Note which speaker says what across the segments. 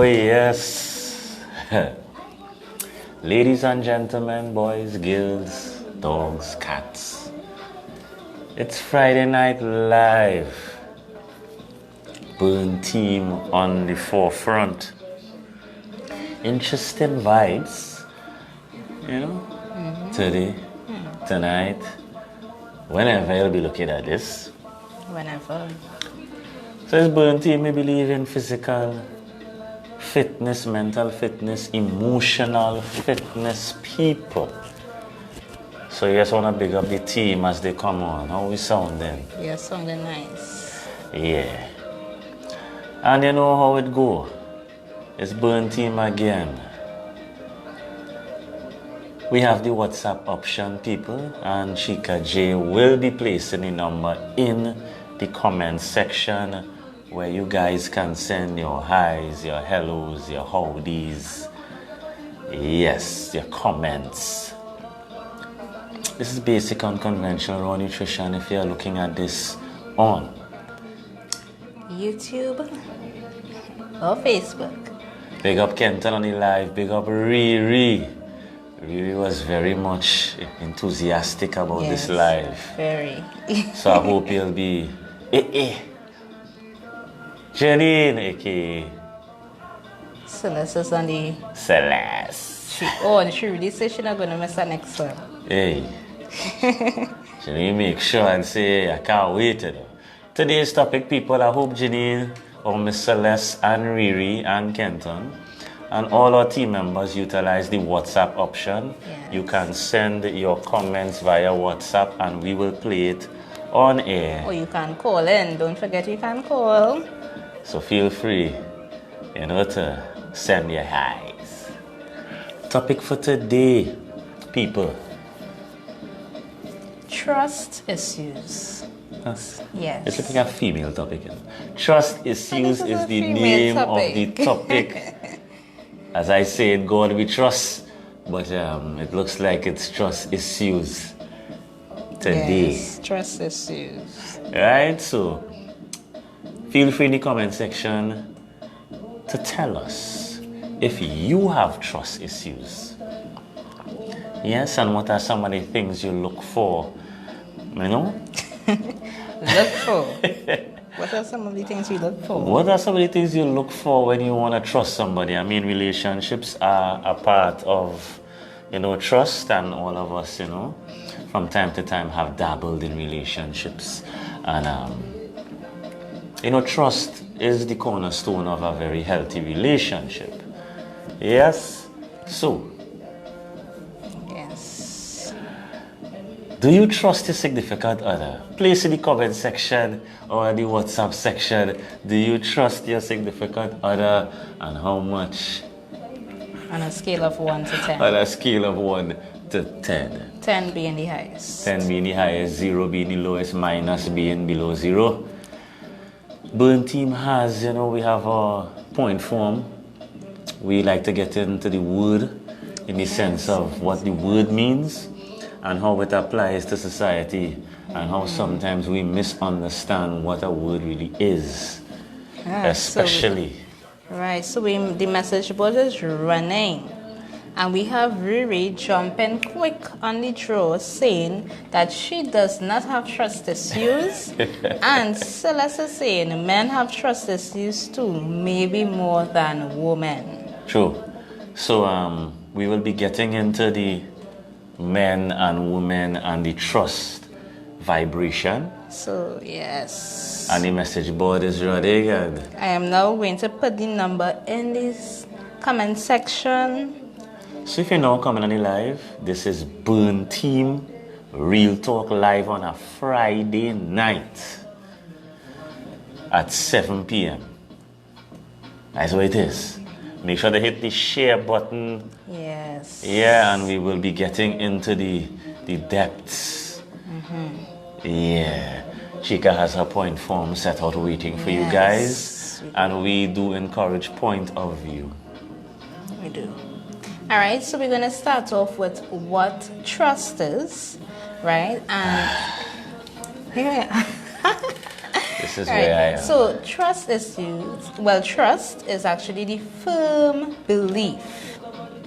Speaker 1: yes. Ladies and gentlemen, boys, girls, dogs, cats. It's Friday Night Live. Burn Team on the forefront. Interesting vibes, today, tonight, whenever you'll be looking at this.
Speaker 2: Whenever.
Speaker 1: So it's Burn Team, we believe in physical fitness, mental fitness, emotional fitness, people. So you just want to big up the team as they come on. How we sounding?
Speaker 2: We are sounding nice.
Speaker 1: Yeah. And you know how it go. It's Burn Team again. We have the WhatsApp option, people, and Chika J will be placing the number in the comment section where you guys can send your highs, your hellos, your howdies. Yes, your comments. This is basic unconventional raw nutrition if you're looking at this on
Speaker 2: YouTube or Facebook.
Speaker 1: Big up Kenton on the live, big up Riri. Riri was very much enthusiastic about this live.
Speaker 2: Very.
Speaker 1: So I hope you'll be Janine, aka
Speaker 2: Celeste is on the...
Speaker 1: Celeste.
Speaker 2: She really said she's not going to miss her next one.
Speaker 1: Hey. Janine, make sure and say, I can't wait. Today's topic, people, I hope Janine, or Miss Celeste and Riri and Kenton and all our team members utilize the WhatsApp option.
Speaker 2: Yes.
Speaker 1: You can send your comments via WhatsApp and we will play it on air.
Speaker 2: Or you can call in. Don't forget you can call.
Speaker 1: So feel free, to send your highs. Topic for today, people.
Speaker 2: Trust issues. Yes.
Speaker 1: It's like a female topic. Trust issues is the name of the topic. As I said, God we trust, but it looks like it's trust issues today.
Speaker 2: Yes, trust issues.
Speaker 1: Right? So, feel free in the comment section to tell us if you have trust issues. Yes, and what are some of the things you look for?
Speaker 2: Look for? What are some of the things you look for?
Speaker 1: What are some of the things you look for when you want to trust somebody? I mean, relationships are a part of, trust, and all of us, from time to time have dabbled in relationships. And, trust is the cornerstone of a very healthy relationship. Yes? So, do you trust your significant other? Place in the comment section or the WhatsApp section. Do you trust your significant other, and how much?
Speaker 2: On a scale of 1 to 10.
Speaker 1: On a scale of 1 to 10.
Speaker 2: 10 being the highest.
Speaker 1: 10 being the highest, 0 being the lowest, minus being below 0. Burn Team has, we have a point form. We like to get into the word in the sense of what the word means and how it applies to society, and how sometimes we misunderstand what a word really is, especially.
Speaker 2: So the message board is running, and we have Riri jumping quick on the draw saying that she does not have trust issues, and Celeste is saying men have trust issues too, maybe more than women.
Speaker 1: True. So we will be getting into the men and women and the trust vibration.
Speaker 2: So, yes.
Speaker 1: And the message board is ready again.
Speaker 2: I am now going to put the number in this comment section.
Speaker 1: So if you're now coming on the live, this is Burn Team Real Talk Live on a Friday night at 7 p.m. That's what it is. Make sure to hit the share button.
Speaker 2: Yes.
Speaker 1: Yeah, and we will be getting into the depths. Yeah. Chika has her point form set out waiting for you guys. And we do encourage point of view.
Speaker 2: We do. All right, so we're going to start off with what trust is, right? And here
Speaker 1: This is
Speaker 2: Right.
Speaker 1: where I am.
Speaker 2: So trust issues. Well, trust is actually the firm belief,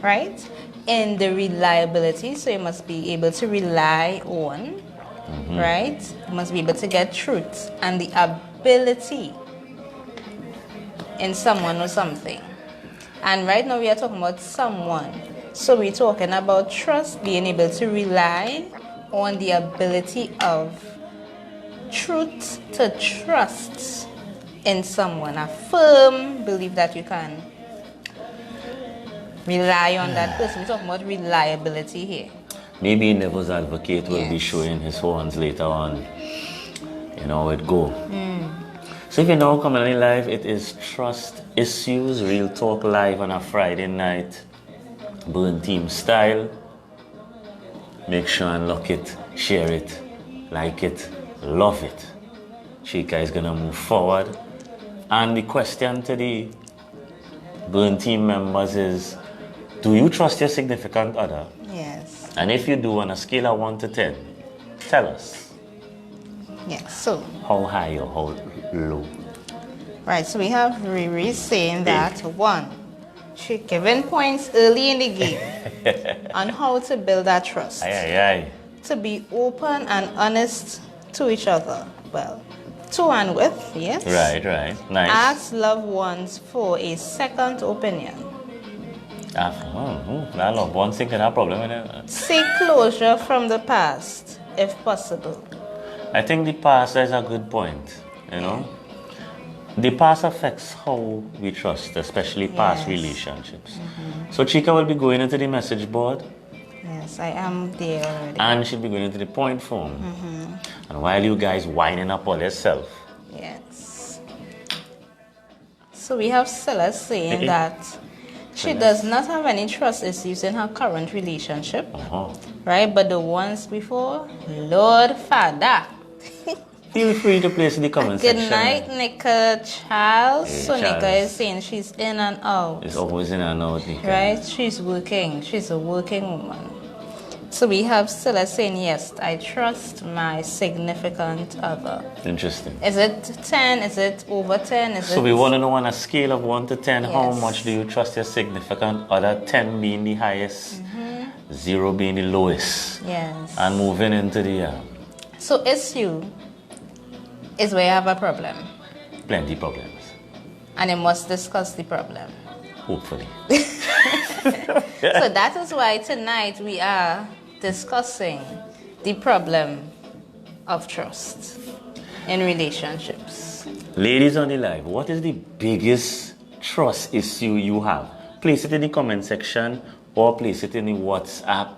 Speaker 2: right, in the reliability. So you must be able to rely on, right? You must be able to get truth and the ability in someone or something. And right now we are talking about someone. So we're talking about trust, being able to rely on the ability of truth to trust in someone. A firm belief that you can rely on that person. We're talking about reliability here.
Speaker 1: Maybe Devil's Advocate will be
Speaker 2: Yes.
Speaker 1: showing his horns later on. You know how it go. So if you're now coming in live, it is Trust Issues, Real Talk Live on a Friday night. Burn Team style. Make sure and lock it, share it, like it, love it. Chica is gonna move forward. And the question to the Burn Team members is, do you trust your significant other?
Speaker 2: Yes.
Speaker 1: And if you do, on a scale of 1 to 10, tell us
Speaker 2: Yes. So,
Speaker 1: how high or how low.
Speaker 2: right. So we have Riri saying that one, she given points early in the game on how to build that trust.
Speaker 1: Aye, aye, aye.
Speaker 2: To be open and honest to each other. Well, to and with, yes.
Speaker 1: Right. Nice.
Speaker 2: Ask loved ones for a second opinion.
Speaker 1: That love one thing can have problem with it.
Speaker 2: Seek closure from the past, if possible.
Speaker 1: I think the past is a good point, you know. The past affects how we trust, especially past
Speaker 2: Yes.
Speaker 1: relationships. So Chica will be going into the message board
Speaker 2: Yes, I am there already.
Speaker 1: and she'll be going into the point form. And while you guys winding up all yourself,
Speaker 2: Yes. So we have Stella saying
Speaker 1: Eh, eh.
Speaker 2: that she does not have any trust issues in her current relationship, right? But the ones before, Lord Father.
Speaker 1: feel free to place in the comment
Speaker 2: Good
Speaker 1: section.
Speaker 2: night, Nika Charles.
Speaker 1: Hey,
Speaker 2: So Nika
Speaker 1: Charles.
Speaker 2: is saying she's in and out,
Speaker 1: It's always in and out. Nika.
Speaker 2: right? She's working. She's a working woman. So we have Stella saying, yes, I trust my significant other.
Speaker 1: Interesting.
Speaker 2: Is it 10? Is it over 10? Is
Speaker 1: So
Speaker 2: it...
Speaker 1: we want to know on a scale of 1 to 10, how
Speaker 2: Yes.
Speaker 1: much do you trust your significant other? 10 being the highest, 0 being the lowest.
Speaker 2: Yes.
Speaker 1: And moving into the
Speaker 2: So issue is where you have a problem,
Speaker 1: plenty problems,
Speaker 2: and you must discuss the problem.
Speaker 1: hopefully.
Speaker 2: So that is why tonight we are discussing the problem of trust in relationships.
Speaker 1: Ladies on the live, what is the biggest trust issue you have? Place it in the comment section or place it in the WhatsApp.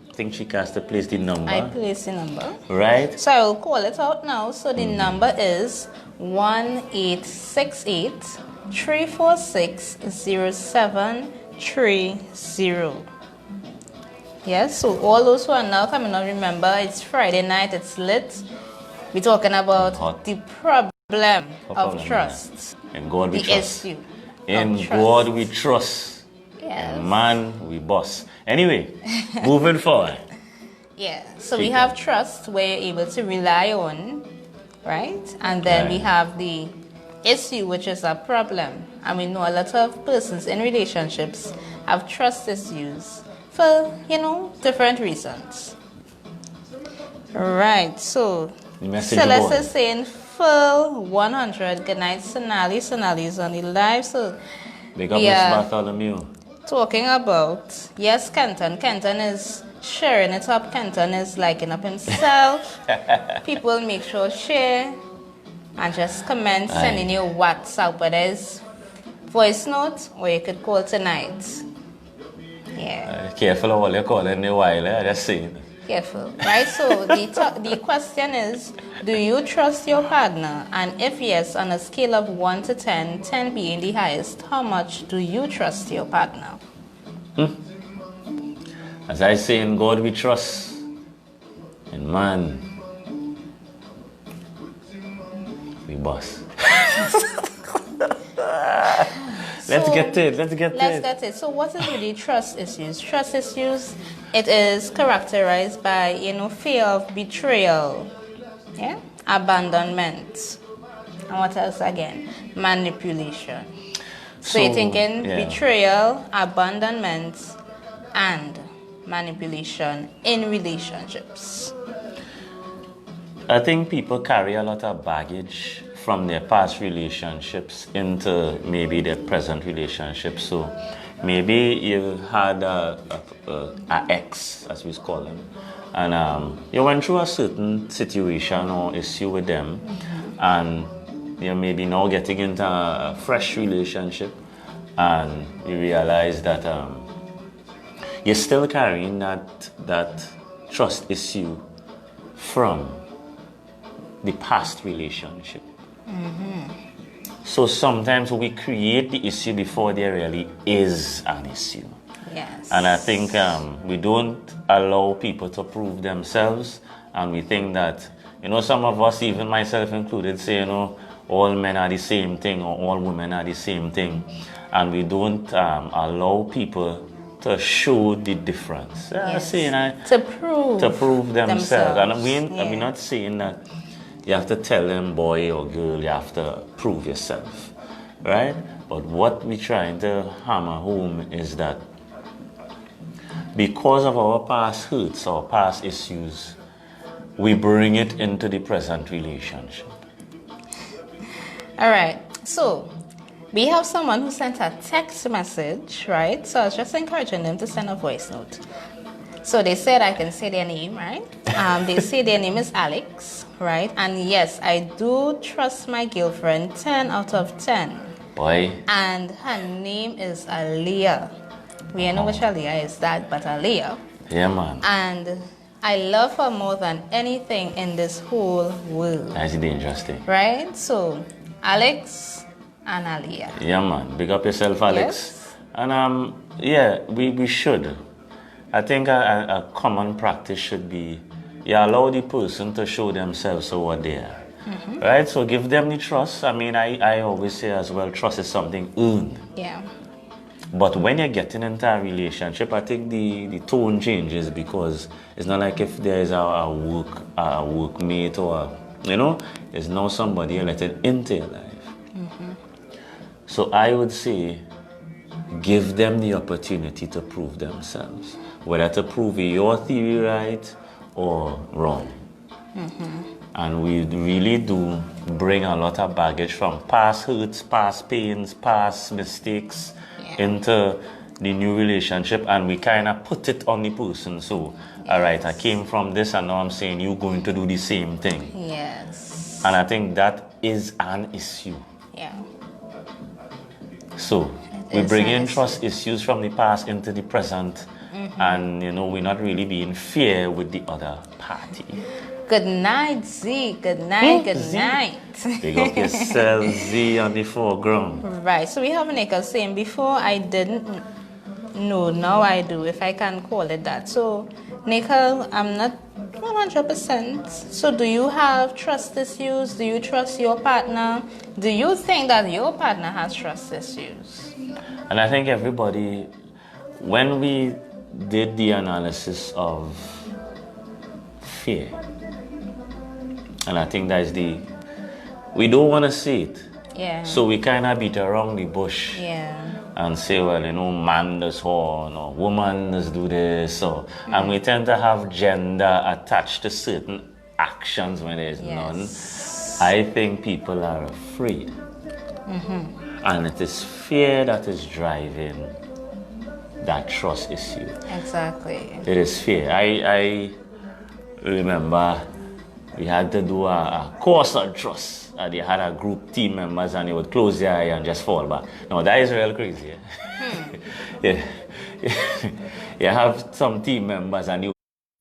Speaker 1: I think she has to place the number.
Speaker 2: I place the number.
Speaker 1: Right?
Speaker 2: So I will call it out now. So the number is 1868 346 0730. Yes, so all those who are now coming on, remember it's Friday night, it's lit. We're talking about
Speaker 1: Hot.
Speaker 2: the problem
Speaker 1: What
Speaker 2: of
Speaker 1: problem,
Speaker 2: trust.
Speaker 1: In God we
Speaker 2: The
Speaker 1: trust.
Speaker 2: issue.
Speaker 1: In
Speaker 2: of trust.
Speaker 1: God we trust.
Speaker 2: Yes.
Speaker 1: And man we boss. Anyway, moving forward.
Speaker 2: Yeah, so we
Speaker 1: Chica.
Speaker 2: have trust where you're able to rely on, right? And then we
Speaker 1: Right.
Speaker 2: have the issue, which is a problem. And we know a lot of persons in relationships have trust issues for, different reasons. Right, so
Speaker 1: The message
Speaker 2: Celeste
Speaker 1: board.
Speaker 2: is saying full 100. Good night, Sonali. Sonali's on the live, so
Speaker 1: Big up
Speaker 2: we
Speaker 1: Miss
Speaker 2: are
Speaker 1: Bartholomew.
Speaker 2: talking about, yes, Kenton. Kenton is sharing it up. Kenton is liking up himself. People make sure share and just comment,
Speaker 1: Aye.
Speaker 2: sending you WhatsApp, whether it's voice note or you could call tonight. Yeah,
Speaker 1: Careful of what you're calling the while, just saying.
Speaker 2: careful. Right, so the question is, do you trust your partner? And if yes, on a scale of 1 to 10, 10 being the highest, how much do you trust your partner?
Speaker 1: As I say, in God we trust. In man, we boss. Let's
Speaker 2: So,
Speaker 1: get it.
Speaker 2: Let's get it. So what is really trust issues? Trust issues, it is characterized by, fear of betrayal, yeah, abandonment, And what else again? Manipulation. So you're thinking
Speaker 1: yeah.
Speaker 2: betrayal, abandonment, and manipulation in relationships.
Speaker 1: I think people carry a lot of baggage from their past relationships into maybe their present relationships. So maybe you had a ex, as we call them, and you went through a certain situation or issue with them, and you're maybe now getting into a fresh relationship, and you realize that you're still carrying that trust issue from the past relationship. So sometimes we create the issue before there really is an issue.
Speaker 2: Yes.
Speaker 1: And I think we don't allow people to prove themselves, and we think that, some of us, even myself included, say, all men are the same thing or all women are the same thing, and we don't allow people to show the difference.
Speaker 2: Yes.
Speaker 1: To prove themselves. And we're not saying that you have to tell them, boy or girl, you have to prove yourself, right? But what we're trying to hammer home is that because of our past hurts or past issues, we bring it into the present relationship.
Speaker 2: All right. So we have someone who sent a text message, right? So I was just encouraging them to send a voice note. So they said I can say their name, right? They say their name is Alex, right? And yes, I do trust my girlfriend 10 out of 10.
Speaker 1: Boy.
Speaker 2: And her name is Aliyah. We don't know which Aliyah is that, but Aliyah.
Speaker 1: Yeah, man.
Speaker 2: And I love her more than anything in this whole world.
Speaker 1: That's dangerous thing.
Speaker 2: Right? So, Alex and Aliyah.
Speaker 1: Yeah, man. Big up yourself, Alex.
Speaker 2: Yes.
Speaker 1: And yeah, we should. I think a common practice should be you allow the person to show themselves for what they are. Right? So give them the trust. I mean, I always say as well, trust is something earned.
Speaker 2: Yeah.
Speaker 1: But when you're getting into a relationship, I think the tone changes, because it's not like if there is a workmate or there's now somebody you let it into your life. So I would say give them the opportunity to prove themselves, whether to prove your theory right or wrong. And we really do bring a lot of baggage from past hurts, past pains, past mistakes into the new relationship, and we kind of put it on the person. So, all right, I came from this, and now I'm saying you're going to do the same thing.
Speaker 2: Yes.
Speaker 1: And I think that is an issue.
Speaker 2: Yeah.
Speaker 1: So we bring in trust issues from the past into the present, and we're not really being fair with the other party.
Speaker 2: Good night, Z. Good night. Good
Speaker 1: Z.
Speaker 2: night.
Speaker 1: Big up yourself, Z, on the foreground.
Speaker 2: Right. So we have Nickel saying, before I didn't know, now I do, if I can call it that. So, Nickel, I'm not 100%. So do you have trust issues? Do you trust your partner? Do you think that your partner has trust issues?
Speaker 1: And I think everybody, when we did the analysis of fear, and I think that's we don't want to see it.
Speaker 2: Yeah.
Speaker 1: So we kind of beat around the bush.
Speaker 2: Yeah.
Speaker 1: And say, well, man does horn, or woman does do this, and we tend to have gender attached to certain actions when there's none. I think people are afraid. And it is fear that is driving that trust issue.
Speaker 2: Exactly.
Speaker 1: It is fear. I remember we had to do a course on trust. They had a group team members, and they would close their eye and just fall back. No, that is real crazy. Yeah. You have some team members, and you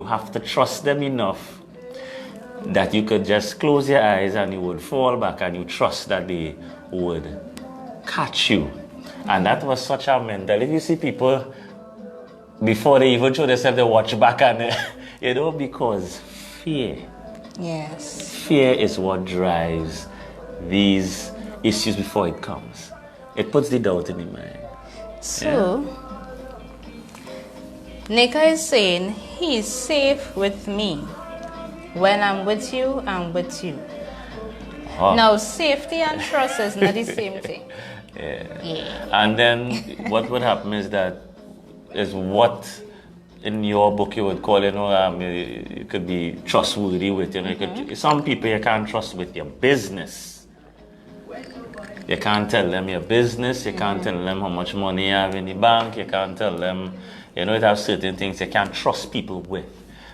Speaker 1: have to trust them enough that you could just close your eyes and you would fall back, and you trust that they would catch you. And that was such a mental. If you see people, before they even show themselves, they watch back, and because fear.
Speaker 2: Yes.
Speaker 1: Fear is what drives these issues before it comes. It puts the doubt in the mind.
Speaker 2: So, Nika is saying he's safe with me. When I'm with you, I'm with you. Now, safety and trust is not the same thing.
Speaker 1: Yeah. And then what would happen is what in your book you would call, you could be trustworthy with, some people you can't trust with your business. You can't tell them your business, you can't tell them how much money you have in the bank, you can't tell them, it have certain things you can't trust people with.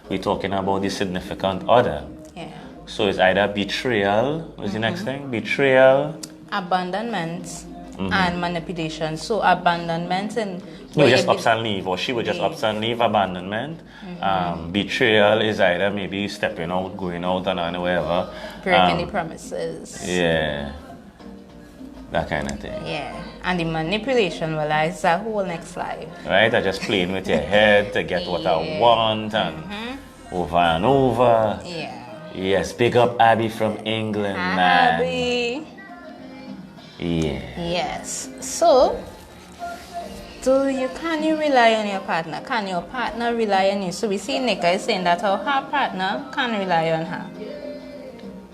Speaker 1: We're talking about the significant other.
Speaker 2: Yeah.
Speaker 1: So it's either betrayal, what's the next thing? Betrayal.
Speaker 2: Abandonment and manipulation. So abandonment and...
Speaker 1: You would just ups and leave, or she would just ups and leave, abandonment. Betrayal is either maybe stepping out, going out and wherever.
Speaker 2: Breaking the promises.
Speaker 1: Yeah. That kind of thing.
Speaker 2: Yeah. And the manipulation, well, it's a whole next life.
Speaker 1: Right? I just playing with your head to get what I want and over and over.
Speaker 2: Yeah.
Speaker 1: Yes, big up Abby from England, man.
Speaker 2: Abby.
Speaker 1: Yeah.
Speaker 2: Yes. So, can you rely on your partner? Can your partner rely on you? So we see Nika is saying that her partner can rely on her.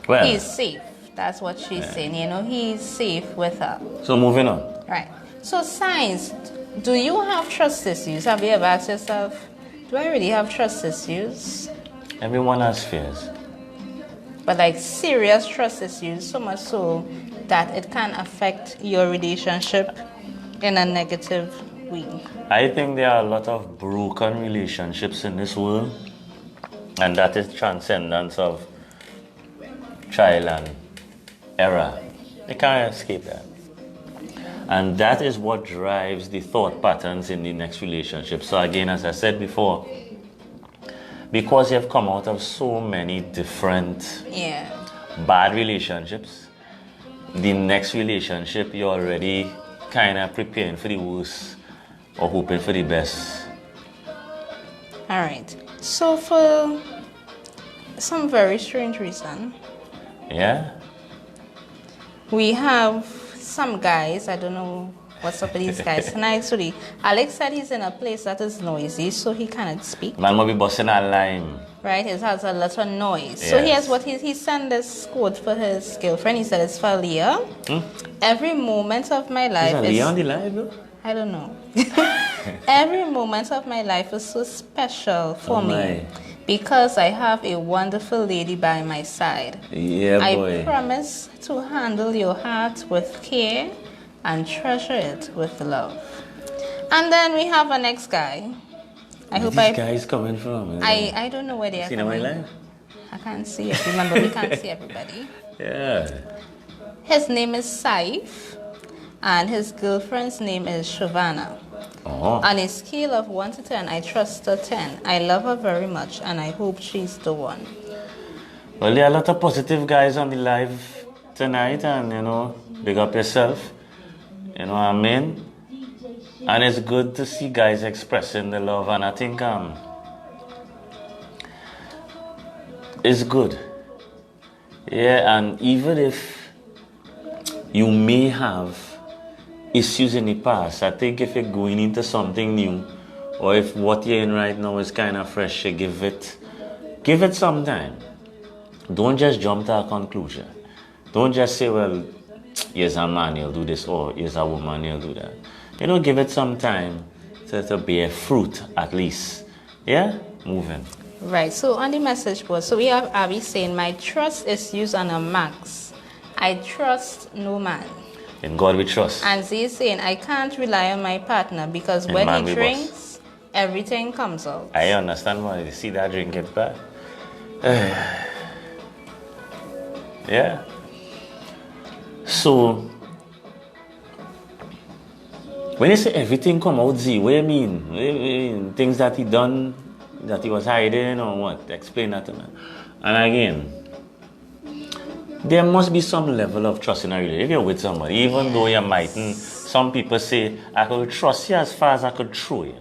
Speaker 1: Well,
Speaker 2: He's safe. That's what she's saying. He's safe with her.
Speaker 1: So moving on.
Speaker 2: Right. So signs. Do you have trust issues? Have you ever asked yourself, do I really have trust issues?
Speaker 1: Everyone has fears.
Speaker 2: But like serious trust issues, so much so that it can affect your relationship in a negative way.
Speaker 1: I think there are a lot of broken relationships in this world, and that is transcendence of trial and error. They can't escape that. And that is what drives the thought patterns in the next relationship. So again, as I said before, because you have come out of so many different bad relationships, the next relationship you're already kind of preparing for the worst or hoping for the best.
Speaker 2: All right. So for some very strange reason, we have some guys, I don't know what's up with these guys. And actually, Alex said he's in a place that is noisy, so he cannot speak.
Speaker 1: Man might be busting a lime.
Speaker 2: Right, it has a lot of noise. Yes. So here's what he sent this quote for his girlfriend. He said it's for Leah. Every moment of my life
Speaker 1: is Leah on the live though?
Speaker 2: I don't know. Every moment of my life is so special for me because I have a wonderful lady by my side.
Speaker 1: Yeah, boy.
Speaker 2: I promise to handle your heart with care and treasure it with love. And then we have our next guy.
Speaker 1: Where these guys coming from?
Speaker 2: I don't know where they are
Speaker 1: coming.
Speaker 2: See
Speaker 1: my life?
Speaker 2: I can't see it. Remember, we can't see everybody.
Speaker 1: Yeah.
Speaker 2: His name is Saif, and his girlfriend's name is Shavana. On a scale of 1 to 10, I trust her 10. I love her very much, and I hope she's the one.
Speaker 1: Well, there are a lot of positive guys on the live tonight, and, big up yourself. You know what I mean? And it's good to see guys expressing the love, and I think it's good. Yeah, and even if you may have issues in the past, I think if you're going into something new, or if what you're in right now is kind of fresh, you give it some time. Don't just jump to a conclusion. Don't just say, well, here's a man, he'll do this, or here's a woman, he'll do that. Give it some time to bear fruit at least. Yeah? Moving.
Speaker 2: Right, so on the message board, so we have Abby saying, my trust is used on a max. I trust no man.
Speaker 1: In God we trust.
Speaker 2: And Z is saying, I can't rely on my partner because when he drinks, everything comes out.
Speaker 1: I understand why you see that drink get bad. Yeah. So, when you say everything come out, Z, what do you mean? Things that he done, that he was hiding, or what? Explain that to me. And again, there must be some level of trust in a relationship. If you're with somebody, even though you mightn't, some people say, I could trust you as far as I could throw you.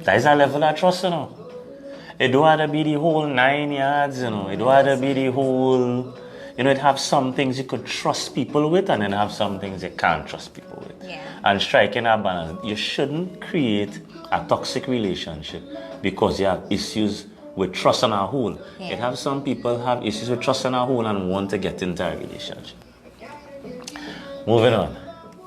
Speaker 1: That is a level of trust, It don't have to be the whole 9 yards, It don't have to be the whole... it have some things you could trust people with, and then have some things you can't trust people with.
Speaker 2: Yeah.
Speaker 1: And striking a balance. You shouldn't create a toxic relationship because you have issues with trust on a whole.
Speaker 2: Yeah.
Speaker 1: It have some people have issues with trust on a whole and want to get into a relationship. Moving on.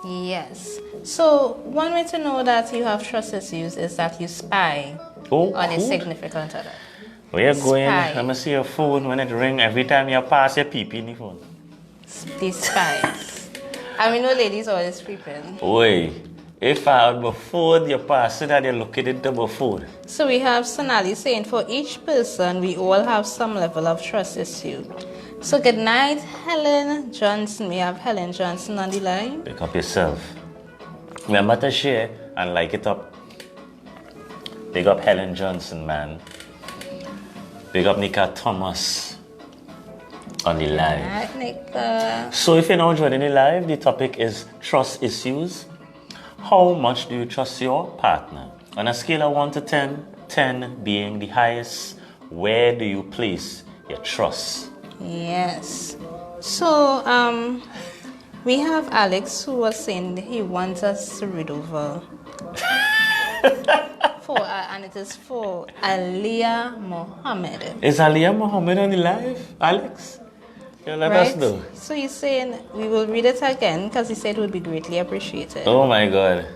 Speaker 2: Yes. So one way to know that you have trust issues is that you spy
Speaker 1: Oh,
Speaker 2: on a
Speaker 1: cool.
Speaker 2: significant other.
Speaker 1: Where you going?
Speaker 2: Spy.
Speaker 1: Let me see your phone when it ring. Every time you pass your pee in the phone.
Speaker 2: These spies. And we know ladies always creeping.
Speaker 1: Oi, if I had my phone, you pass it and you look into my phone.
Speaker 2: So we have Sonali saying for each person, we all have some level of trust issue. So good night, Helen Johnson. We have Helen Johnson on the line.
Speaker 1: Pick up yourself. Remember to share and like it up. Big up Helen Johnson, man. Big up Nika Thomas on the live.
Speaker 2: Right, Nika.
Speaker 1: So if you're now joining the live, the topic is trust issues. How much do you trust your partner? On a scale of 1 to 10, 10 being the highest, where do you place your trust?
Speaker 2: Yes. So we have Alex who was saying he wants us to read over. And it is for Aliyah Mohammed.
Speaker 1: Is Aliyah Mohammed on the live, Alex? You let us know.
Speaker 2: So he's saying we will read it again because he said it would be greatly appreciated.
Speaker 1: Oh my God.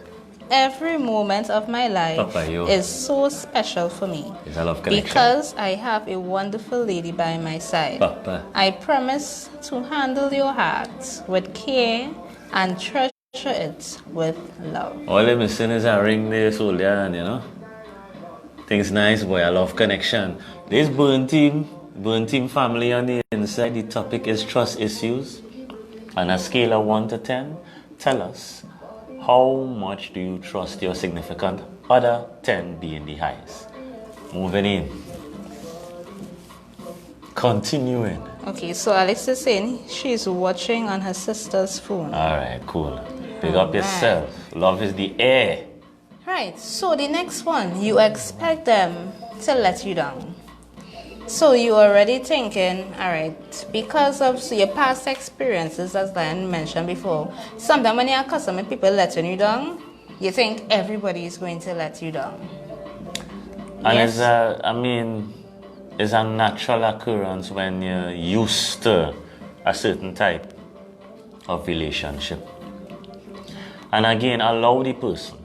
Speaker 2: Every moment of my life
Speaker 1: Papa, yo.
Speaker 2: is so special for me
Speaker 1: It's a love connection.
Speaker 2: because I have a wonderful lady by my side.
Speaker 1: Papa.
Speaker 2: I promise to handle your heart with care and treasure it with love.
Speaker 1: All I'm missing is a ring there, so and you know. Things nice, boy. I love connection. This Burn Team family on the inside. The topic is trust issues. On a scale of 1 to 10, tell us how much do you trust your significant other, 10 being the highest. Moving in. Continuing.
Speaker 2: Okay, so Alex is saying she's watching on her sister's phone.
Speaker 1: Alright, cool. Pick up yourself. Love is the air.
Speaker 2: Right, so the next one, you expect them to let you down. So you're already thinking, all right, because of your past experiences, as Diane mentioned before, sometimes when you're accustomed to people letting you down, you think everybody is going to let you down.
Speaker 1: And
Speaker 2: Yes.
Speaker 1: it's a natural occurrence when you're used to a certain type of relationship. And again, allow the person.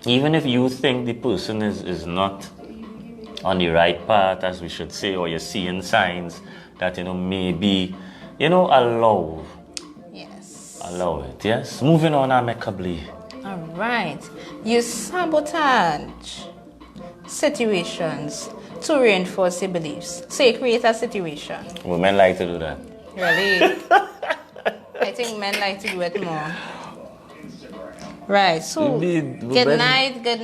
Speaker 1: Even if you think the person is not on the right path, as we should say, or you're seeing signs that, maybe, allow
Speaker 2: Yes.
Speaker 1: it, yes? Moving on amicably.
Speaker 2: All right. You sabotage situations to reinforce your beliefs. So you create a situation.
Speaker 1: Women like to do that.
Speaker 2: Really? I think men like to do it more. Right. So
Speaker 1: Indeed,
Speaker 2: good
Speaker 1: women.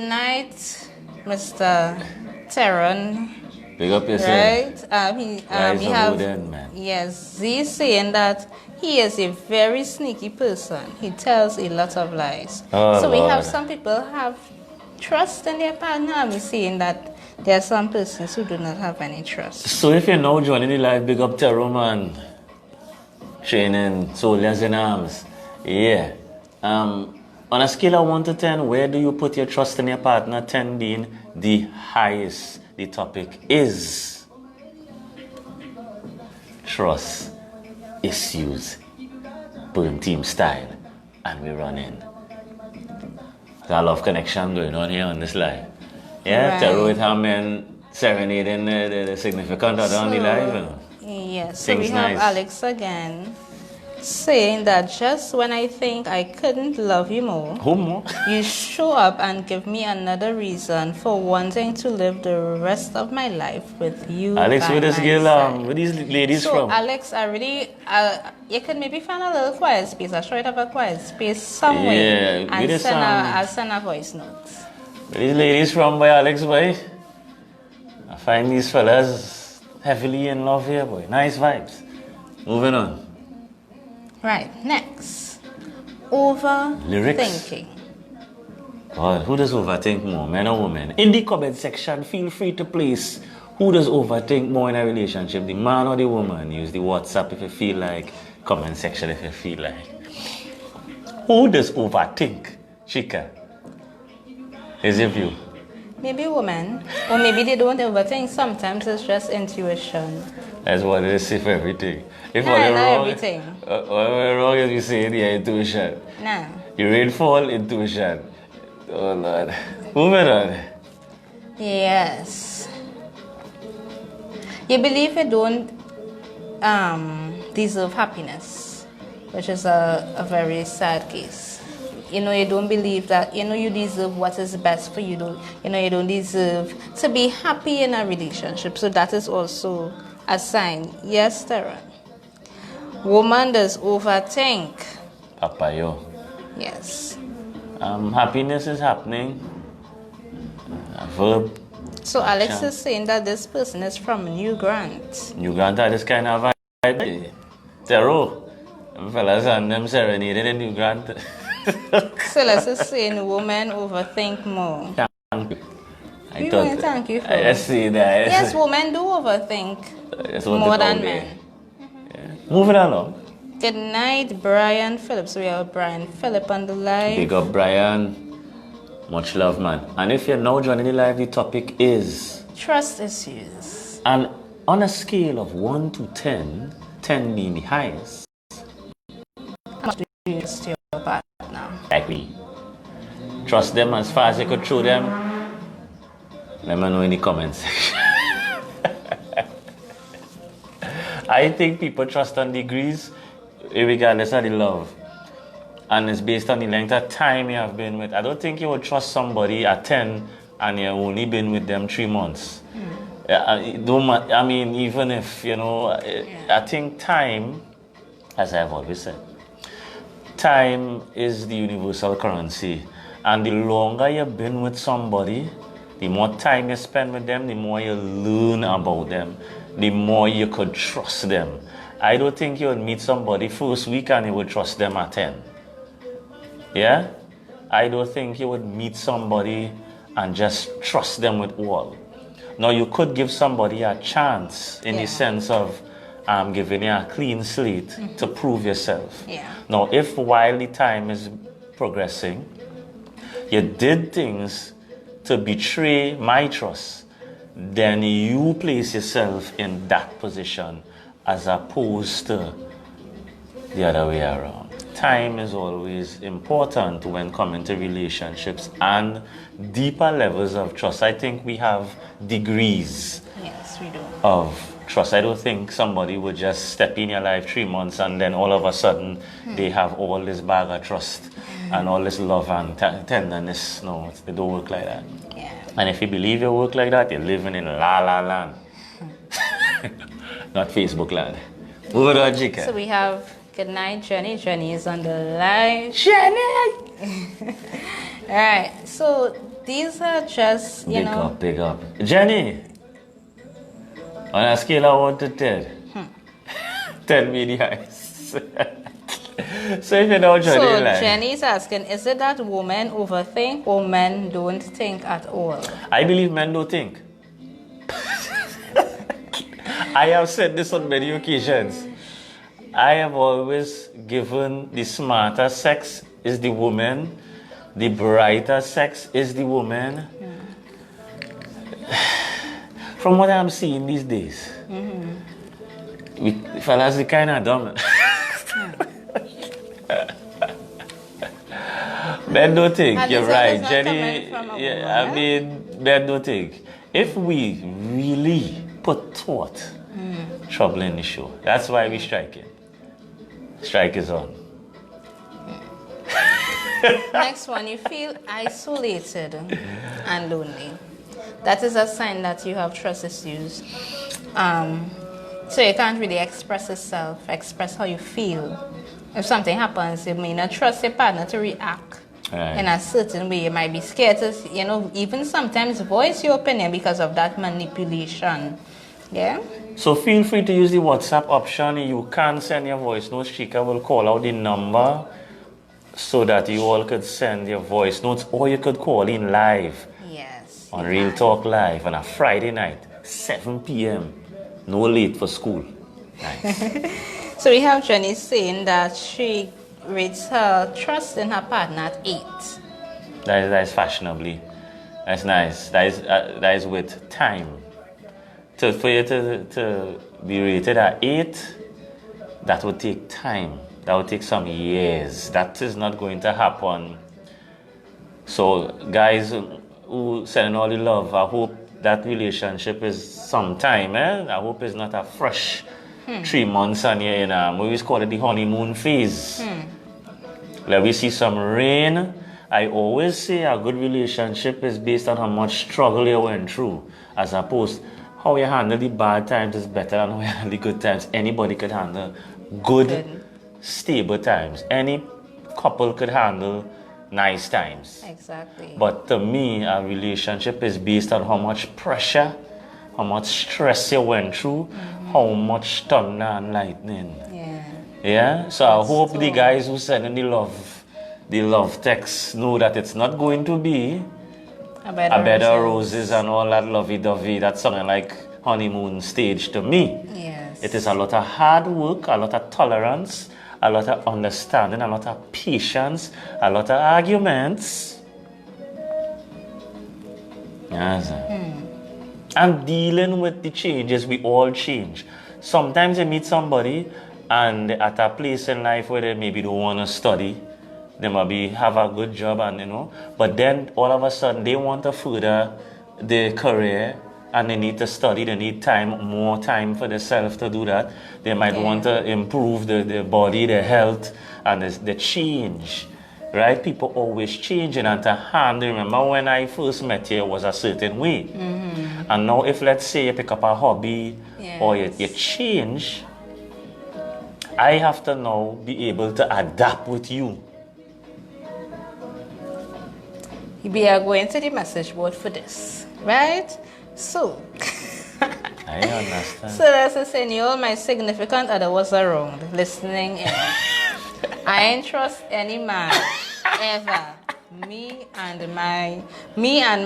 Speaker 2: night, Mr. Teron.
Speaker 1: Pick up yourself.
Speaker 2: Right? We
Speaker 1: Rise up
Speaker 2: have
Speaker 1: then, man.
Speaker 2: yes. He's saying that he is a very sneaky person. He tells a lot of lies.
Speaker 1: Oh,
Speaker 2: so we have
Speaker 1: Lord.
Speaker 2: some people have trust in their partner. And we're saying that there are some persons who do not have any trust.
Speaker 1: So if you're now joining the live, big up Terror Man. Training soldiers in arms. Yeah. On a scale of 1 to 10, where do you put your trust in your partner? 10 being the highest. The topic is trust issues. Burn Team style. And we run in. There's a lot of connection going on here on this live. Yeah,
Speaker 2: Right.
Speaker 1: Terror with how men serenading the significant other on the live.
Speaker 2: Yes, so we
Speaker 1: Things
Speaker 2: have
Speaker 1: nice.
Speaker 2: Alex again saying that just when I think I couldn't love you more,
Speaker 1: Who more?
Speaker 2: you show up and give me another reason for wanting to live the rest of my life with you.
Speaker 1: Alex,
Speaker 2: by
Speaker 1: where this
Speaker 2: my
Speaker 1: girl,
Speaker 2: side.
Speaker 1: where these ladies
Speaker 2: So
Speaker 1: from?
Speaker 2: Alex, I really, you could maybe find a little quiet space. I try to have a quiet space somewhere
Speaker 1: Yeah,
Speaker 2: and
Speaker 1: with
Speaker 2: send
Speaker 1: some-
Speaker 2: I'll send a voice note.
Speaker 1: Where these ladies from, boy, Alex, boy? I find these fellas heavily in love here, boy. Nice vibes. Moving on.
Speaker 2: Right, next.
Speaker 1: Lyrics.
Speaker 2: Overthinking.
Speaker 1: God, who does overthink more, men or women? In the comment section, feel free to place who does overthink more in a relationship, the man or the woman. Use the WhatsApp if you feel like, comment section if you feel like. Who does overthink? Chica, here's your view.
Speaker 2: Maybe women, or maybe they don't overthink. Sometimes it's just intuition.
Speaker 1: That's what it is for everything. If
Speaker 2: Nah,
Speaker 1: all you're
Speaker 2: not
Speaker 1: wrong,
Speaker 2: everything.
Speaker 1: all you're wrong is you say the intuition.
Speaker 2: Nah.
Speaker 1: You rainfall, intuition. Oh Lord. Moving on.
Speaker 2: Yes. You believe you don't deserve happiness, which is a very sad case. You know, you don't believe that, you deserve what is best for you. You don't deserve to be happy in a relationship. So that is also a sign. Yes, Tara. Woman does overthink.
Speaker 1: Papayo.
Speaker 2: Yes.
Speaker 1: Happiness is happening. A verb.
Speaker 2: So Alex is saying that this person is from New Grant.
Speaker 1: New Grant had this kind of vibe. Zero. Them fellas and them serenading in New Grant.
Speaker 2: So let's just saying women overthink more.
Speaker 1: Thank you.
Speaker 2: We want to thank you for
Speaker 1: I see that.
Speaker 2: Yes, women do overthink
Speaker 1: Just want
Speaker 2: more
Speaker 1: it
Speaker 2: than
Speaker 1: out there.
Speaker 2: men.
Speaker 1: Yeah. Moving along.
Speaker 2: Good night, Brian Phillips. We have Brian Phillip on the line.
Speaker 1: Big up, Brian. Much love, man. And if you're now joining the live, the topic is...
Speaker 2: Trust issues.
Speaker 1: And on a scale of 1 to 10, 10 being the highest,
Speaker 2: How much do you trust your partner?
Speaker 1: like me, trust them as far as you could throw them. Let me know in the comments section. I think people trust on degrees, regardless of the love. And it's based on the length of time you have been with. I don't think you would trust somebody at 10 and you've only been with them 3 months. I mean, even if, I think time, as I've always said, time is the universal currency. And the longer you've been with somebody, the more time you spend with them, the more you learn about them, the more you could trust them. I don't think you would meet somebody first week and you would trust them at 10. Yeah? I don't think you would meet somebody and just trust them with all. Now, you could give somebody a chance in the sense of giving you a clean slate to prove yourself.
Speaker 2: Yeah.
Speaker 1: Now, if while the time is progressing, you did things to betray my trust, then you place yourself in that position as opposed to the other way around. Time is always important when coming to relationships and deeper levels of trust. I think we have degrees
Speaker 2: Yes, we do.
Speaker 1: of trust. I don't think somebody would just step in your life 3 months and then all of a sudden they have all this bag of trust and all this love and tenderness. No, they don't work like that.
Speaker 2: Yeah.
Speaker 1: And if you believe you work like that, you're living in la la land. Not Facebook land. Moving on, Jika.
Speaker 2: So we have good night, Jenny. Jenny is on the line.
Speaker 1: Jenny!
Speaker 2: All right. So these are just,
Speaker 1: Big up. Jenny! On a scale of 1 to 10, 10 me the highest. So if you know Jenny,
Speaker 2: So Jenny is asking, is it that women overthink or men don't think at all?
Speaker 1: I believe men don't think. I have said this on many occasions. I have always given the smarter sex is the woman, the brighter sex is the woman. From what I'm seeing these days, we fellas are kind of dumb. Men don't think,
Speaker 2: And
Speaker 1: you're
Speaker 2: this
Speaker 1: right,
Speaker 2: is not
Speaker 1: Jenny.
Speaker 2: coming from a
Speaker 1: Yeah,
Speaker 2: woman,
Speaker 1: men don't think. If we really put thought, trouble in the show. That's why we strike it. Strike is on.
Speaker 2: Next one, you feel isolated and lonely. That is a sign that you have trust issues. So you can't really express yourself, express how you feel. If something happens, you may not trust your partner to react in a certain way. You might be scared to, even sometimes voice your opinion because of that manipulation. Yeah?
Speaker 1: So feel free to use the WhatsApp option. You can send your voice notes. Shika will call out the number so that you all could send your voice notes, or you could call in live.
Speaker 2: Yes.
Speaker 1: On Real Talk Live on a Friday night, 7 p.m. No late for school. Nice.
Speaker 2: So we have Jenny saying that she rates her trust in her partner at 8.
Speaker 1: That is fashionably. That's nice. That is with time. For you to be rated at 8, that would take time. That would take some years. That is not going to happen. So, guys who sending all the love, I hope that relationship is sometime. I hope it's not a fresh 3 months and you're in we always call it the honeymoon phase. Let me see some rain. I always say a good relationship is based on how much struggle you went through, as opposed how you handle the bad times is better than how you handle the good times. Anybody could handle good, stable times. Any couple could handle nice times.
Speaker 2: Exactly.
Speaker 1: But to me, a relationship is based on how much pressure, how much stress you went through, how much thunder and lightning. Yeah. So I hope the guys who send in the love texts know that it's not going to be a bed of roses and all that lovey-dovey. That's something like honeymoon stage to me.
Speaker 2: Yes.
Speaker 1: It is a lot of hard work, a lot of tolerance, a lot of understanding, a lot of patience, a lot of arguments. Yes. And dealing with the changes, we all change. Sometimes you meet somebody and at a place in life where they maybe don't want to study. They maybe have a good job and but then all of a sudden they want to further their career and they need to study, they need more time for themselves to do that. They might want to improve their body, their health, and the change. Right? People always changing, and to handle. Remember when I first met you, it was a certain way. And now if let's say you pick up a hobby or you change, I have to now be able to adapt with you.
Speaker 2: We are going to the message board for this, right? So,
Speaker 1: I understand.
Speaker 2: So that's a saying, all my significant other was around, listening in. I ain't trust any man ever. Me and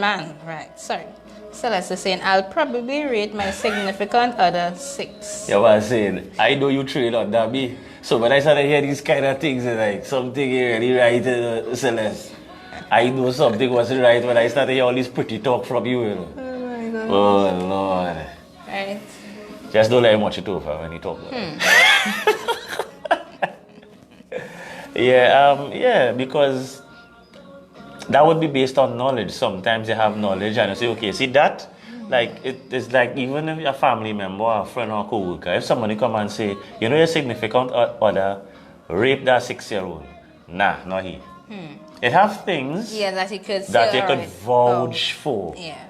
Speaker 2: man, right? Sorry. So that's the saying, I'll probably rate my significant other 6.
Speaker 1: Yeah, what I'm saying, I know you train on that me. So when I started hearing these kind of things, it's like something you really right, Celeste. I know something wasn't right when I started hearing all this pretty talk from you.
Speaker 2: Oh my God.
Speaker 1: Oh Lord.
Speaker 2: Right.
Speaker 1: Just don't let him watch it over when he talk about it. Yeah, because that would be based on knowledge. Sometimes you have knowledge and you say, okay, see that? Like, it's like even if a family member or a friend or a co-worker, if somebody come and say, you know your significant other raped that 6-year-old. Nah, not he. It have things
Speaker 2: that you could
Speaker 1: vouch for.
Speaker 2: Yeah.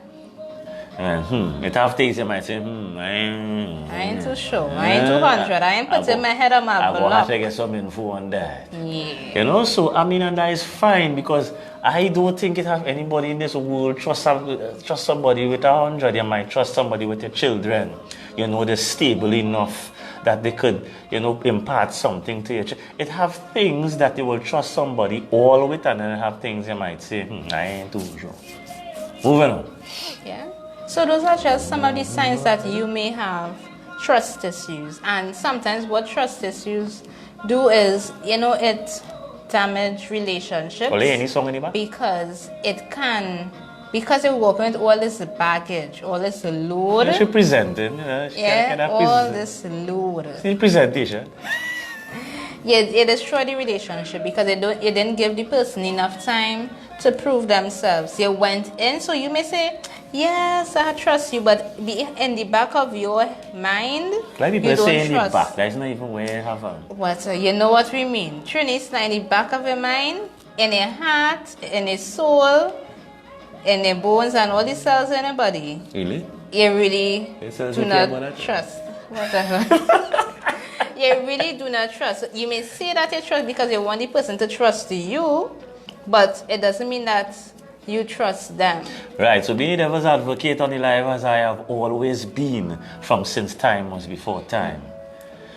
Speaker 1: And it have things you might say,
Speaker 2: I ain't too sure. I ain't 200. I ain't putting my head on my block.
Speaker 1: I will have to get some info on that.
Speaker 2: Yeah.
Speaker 1: So I mean, and that is fine because I don't think it have anybody in this world trust somebody with 100. You might trust somebody with your children. They're stable enough that they could, impart something to your child. It have things that you will trust somebody all with, and then it have things you might say, I ain't too sure. Moving on.
Speaker 2: Yeah. So those are just some of the signs that you may have trust issues. And sometimes what trust issues do is, it damage relationships.
Speaker 1: Any song in the back?
Speaker 2: Because you're working with all this baggage, all this load.
Speaker 1: She's presenting.
Speaker 2: This load.
Speaker 1: See presentation.
Speaker 2: It destroyed the relationship because it didn't give the person enough time to prove themselves. You went in, so you may say, yes, I trust you, but in the back of your mind,
Speaker 1: like people
Speaker 2: you don't
Speaker 1: say in
Speaker 2: trust.
Speaker 1: the back, that's not even where you have them.
Speaker 2: What? You know what we mean? Trini, it's not in the back of your mind, in your heart, in your soul, in your bones, and all the cells in your body.
Speaker 1: Really?
Speaker 2: You really do not trust. What the hell? You really do not trust. You may say that you trust because you want the person to trust you, but it doesn't mean that you trust them. Right,
Speaker 1: so being the devil's advocate on the life as I have always been since time was before time.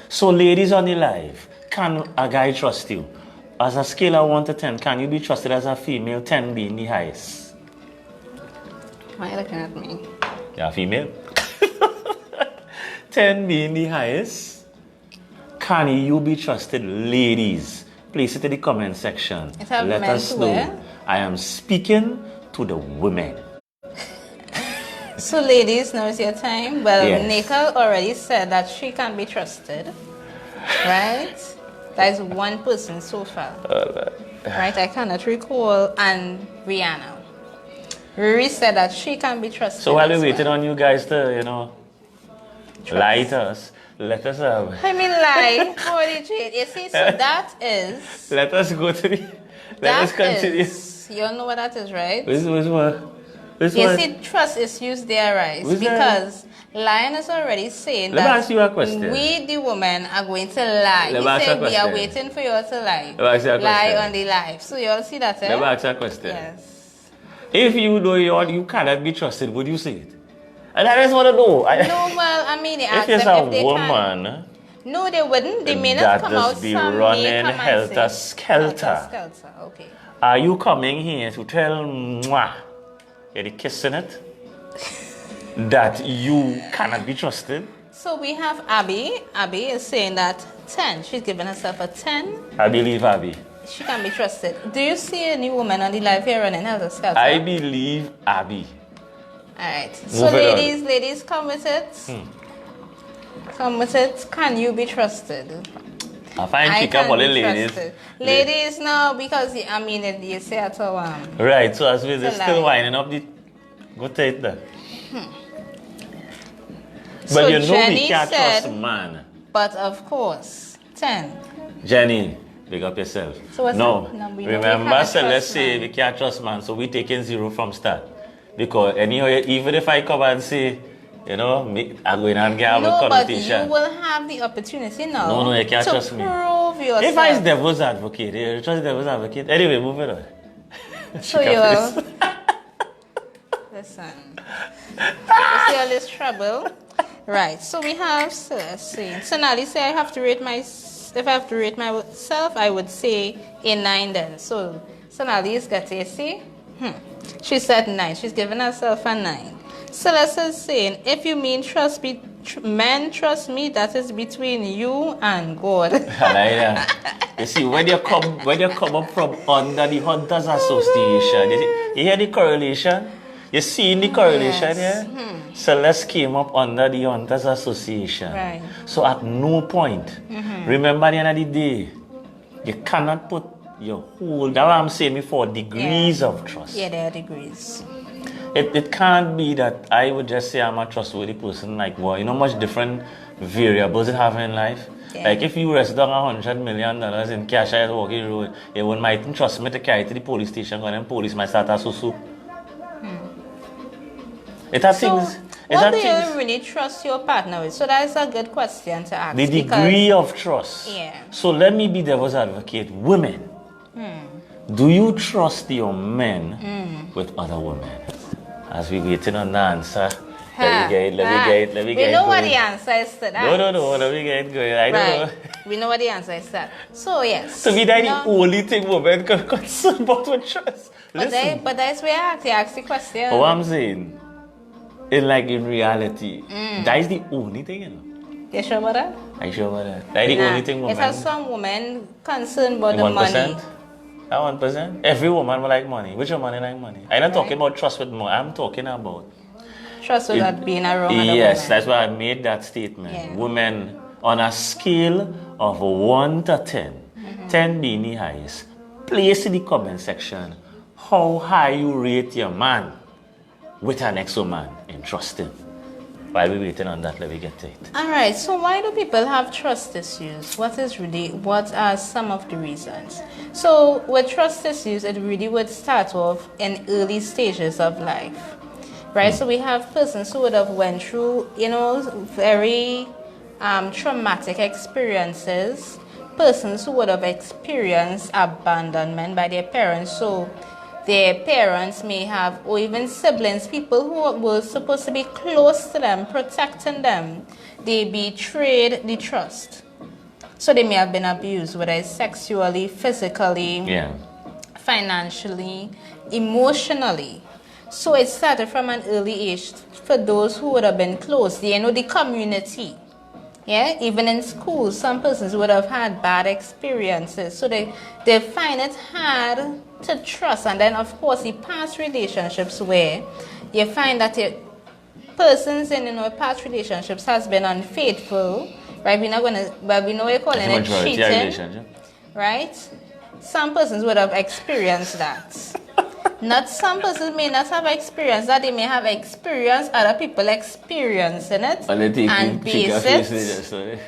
Speaker 1: So ladies on the live, can a guy trust you? As a scale of 1 to 10, can you be trusted as a female, 10 being the highest?
Speaker 2: Why are you looking at me?
Speaker 1: You're a female? 10 being the highest. Can you be trusted, ladies? Place it in the comment section. Let us know. I am speaking to the women.
Speaker 2: So, ladies, now is your time. Well,
Speaker 1: Yes.
Speaker 2: Nika already said that she can be trusted, right? That is one person so far, right? I cannot recall. And Rihanna. Riri said that she can be trusted.
Speaker 1: So while we're
Speaker 2: as
Speaker 1: waiting
Speaker 2: well.
Speaker 1: on you guys to, lie to us, let us
Speaker 2: I mean, like, holy shit. You see, so that is.
Speaker 1: let us go to the. Let us
Speaker 2: That
Speaker 1: continue.
Speaker 2: is. You all know what that is, right?
Speaker 1: Which one? Which
Speaker 2: You
Speaker 1: one?
Speaker 2: see, trust is used there, right?
Speaker 1: Who's that?
Speaker 2: Because Lion is already saying
Speaker 1: Let me
Speaker 2: that
Speaker 1: ask you a question.
Speaker 2: we, the women, are going to lie.
Speaker 1: Let
Speaker 2: He
Speaker 1: me ask you a
Speaker 2: said we are
Speaker 1: question.
Speaker 2: waiting for you all to lie.
Speaker 1: Let me ask you a
Speaker 2: Lie
Speaker 1: question.
Speaker 2: on the live. So you all see that, eh?
Speaker 1: Let me ask you a question.
Speaker 2: Yes.
Speaker 1: If you know you cannot be trusted, would you say it? And I just want to know.
Speaker 2: No, well, I mean, they
Speaker 1: if
Speaker 2: asked
Speaker 1: it's
Speaker 2: them
Speaker 1: a
Speaker 2: if they
Speaker 1: woman
Speaker 2: can. No, they wouldn't. They may not
Speaker 1: that
Speaker 2: come
Speaker 1: does
Speaker 2: out.
Speaker 1: be
Speaker 2: Some may
Speaker 1: running
Speaker 2: come and
Speaker 1: helter
Speaker 2: say,
Speaker 1: skelter.
Speaker 2: Helter skelter, okay.
Speaker 1: Are you coming here to tell Mwah, you're the kissing it, that you cannot be trusted?
Speaker 2: So we have Abby. Abby is saying that 10. She's giving herself a 10.
Speaker 1: I believe Abby.
Speaker 2: She can be trusted. Do you see any woman on the live here running helter skelter?
Speaker 1: I believe Abby.
Speaker 2: Alright. So
Speaker 1: Move it on.
Speaker 2: ladies, come with it. Come with it. Can you be trusted?
Speaker 1: I find
Speaker 2: I
Speaker 1: chica for
Speaker 2: can
Speaker 1: the
Speaker 2: be
Speaker 1: ladies.
Speaker 2: trusted. Ladies, no, because you say at all.
Speaker 1: Right, so as we're
Speaker 2: It's a
Speaker 1: still
Speaker 2: lie.
Speaker 1: winding up the. Go take that. But
Speaker 2: So
Speaker 1: you know
Speaker 2: Jenny
Speaker 1: we can't
Speaker 2: said-
Speaker 1: trust man.
Speaker 2: But of course, 10.
Speaker 1: Jenny, big up yourself.
Speaker 2: So what's
Speaker 1: no,
Speaker 2: that? No, we know we
Speaker 1: remember,
Speaker 2: cannot
Speaker 1: so let's
Speaker 2: trust
Speaker 1: say
Speaker 2: man.
Speaker 1: we can't trust man, so we taking 0 from start. Because anyway, even if I come and say, I'm going to get a
Speaker 2: No, but
Speaker 1: connotation.
Speaker 2: you will have the opportunity now
Speaker 1: No, you can't
Speaker 2: to
Speaker 1: trust me.
Speaker 2: prove yourself.
Speaker 1: If I was devil's advocate, you trust devil's advocate. Anyway, moving on.
Speaker 2: So you will. Listen. You see all this trouble? Right. So we have Celestine. So Nali say I have to rate if I have to rate myself, I would say a 9 then. So Nali is got a C. She said 9. She's given herself a 9. Celeste is saying, if you mean men trust me, that is between you and God.
Speaker 1: I like that. You see, when you come up from under the Hunters Association, you hear the correlation? You see the correlation
Speaker 2: Yes.
Speaker 1: here? Celeste came up under the Hunters Association.
Speaker 2: Right.
Speaker 1: So at no point, remember the end of the day, you cannot put your whole, that's what I'm saying before, degrees of trust.
Speaker 2: Yeah, there are degrees.
Speaker 1: It can't be that I would just say I'm a trustworthy person. Like, well, you know how much different variables it have in life?
Speaker 2: Yeah.
Speaker 1: Like, if you rest down $100 million in cash at Walking Road, you wouldn't might trust me to carry to the police station, and then police might start to It has
Speaker 2: So,
Speaker 1: things. It
Speaker 2: what
Speaker 1: has
Speaker 2: do
Speaker 1: things.
Speaker 2: you really trust your partner with? So that is a good question to ask.
Speaker 1: The degree of trust.
Speaker 2: Yeah.
Speaker 1: So let me be devil's advocate. Women, do you trust your men with other women? As we waiting on the answer, let me get it.
Speaker 2: We know what the answer is to that.
Speaker 1: No, let me get it going. I don't know.
Speaker 2: Right. We know what the answer is to that. So yes.
Speaker 1: So me that
Speaker 2: No,
Speaker 1: the only thing women can concern about with trust.
Speaker 2: but
Speaker 1: Listen,
Speaker 2: that's where I have to ask the question.
Speaker 1: what I'm saying, in reality, that is the only thing, you know.
Speaker 2: You sure about that?
Speaker 1: Are you sure about that? That is the
Speaker 2: Nah.
Speaker 1: only thing women.
Speaker 2: It has some women concerned about the
Speaker 1: 1%?
Speaker 2: money.
Speaker 1: That 1%? Every woman will like money. Which woman like money? I'm not talking about trust with money. I'm talking about
Speaker 2: Trust without being around other
Speaker 1: yes,
Speaker 2: women.
Speaker 1: that's why I made that statement.
Speaker 2: Yeah.
Speaker 1: Women on a scale of 1 to 10, 10 being the highest, place in the comment section how high you rate your man with an ex-woman and trust him. While we're waiting on that, let me get to it.
Speaker 2: All right. So why do people have trust issues? What are some of the reasons? So with trust issues, it really would start off in early stages of life, right? So we have persons who would have went through, very traumatic experiences. Persons who would have experienced abandonment by their parents. So their parents may have, or even siblings, people who were supposed to be close to them, protecting them, they betrayed the trust. So they may have been abused, whether it's sexually, physically,
Speaker 1: Yeah.
Speaker 2: financially, emotionally. So it started from an early age for those who would have been close, the community. Yeah, even in school, some persons would have had bad experiences. So they find it hard to trust. And then, of course, the past relationships where you find that persons in past relationships has been unfaithful, right? We're not gonna, but we know we're calling it cheating,
Speaker 1: relationship.
Speaker 2: right? Some persons would have experienced that. Not some persons may not have experienced that. They may have experienced other people experiencing it and base it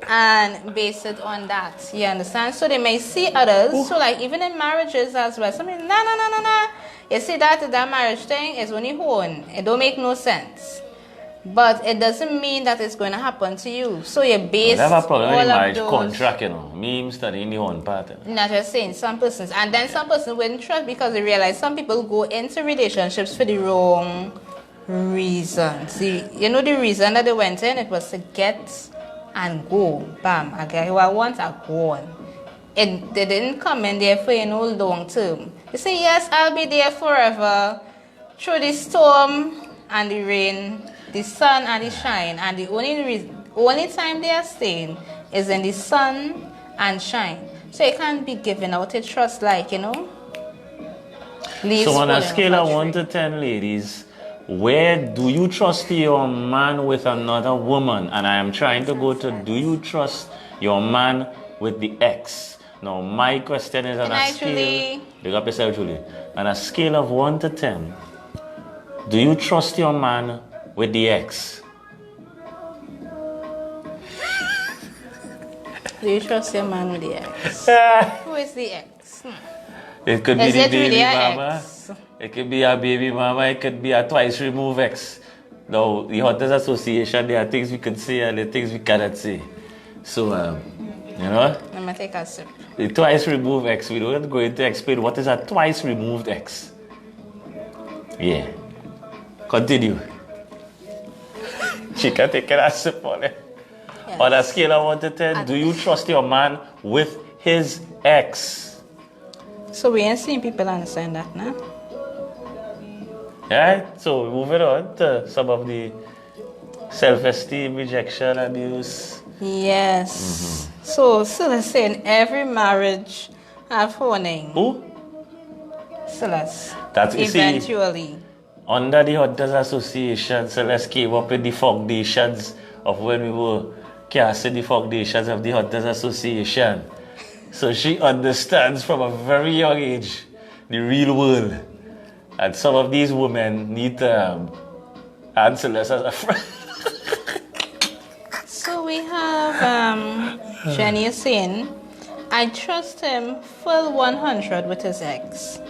Speaker 2: and base it on that. You understand? So they may see others. Ooh. So like even in marriages as well. Something no. You see that marriage thing is only one. It don't make no sense. But it doesn't mean that it's going to happen to you. So you base
Speaker 1: all of those... marriage contract,
Speaker 2: me
Speaker 1: I'm studying the one part.
Speaker 2: Not just saying, some persons. And then some persons wouldn't trust because they realize some people go into relationships for the wrong reasons. You know the reason that they went in? It was to get and go. Bam. A guy who I want, I go on. They didn't come in there for long term. They say, yes, I'll be there forever. Through the storm and the rain, the sun and the shine, and the only time they are staying is in the sun and shine. So you can't be giving out a trust like, So
Speaker 1: on a scale of 1 to 10, ladies, where do you trust your man with another woman? And I am trying to go to, do you trust your man with the ex? Now, my question is on a scale... Big up yourself, Julie. On a scale of 1 to 10, do you trust your man with the ex?
Speaker 2: Do you trust your man with the ex? Who is the ex?
Speaker 1: It could be the baby mama. It could be a baby mama. It could be a twice removed ex. Now, the Hunters Association, there are things we can say and there are things we cannot say. So,
Speaker 2: I'm going to take a sip.
Speaker 1: The twice removed ex, we don't go into explain what is a twice removed ex. Yeah. Continue. She can take a sip on it. Yes. On a scale of 1 to 10, do you trust your man with his ex?
Speaker 2: So we ain't seeing people understand that now.
Speaker 1: Alright, so moving on to some of the self-esteem, rejection, abuse.
Speaker 2: Yes. So let's say in every marriage have honing.
Speaker 1: Who?
Speaker 2: Celeste.
Speaker 1: That's
Speaker 2: eventually.
Speaker 1: Under the Hunters Association, Celeste came up with the foundations of when we were casting the foundations of the Hunters Association. So she understands from a very young age the real world. And some of these women need to add Celeste as a friend.
Speaker 2: So we have Jenny saying, I trust him full 100 with his ex.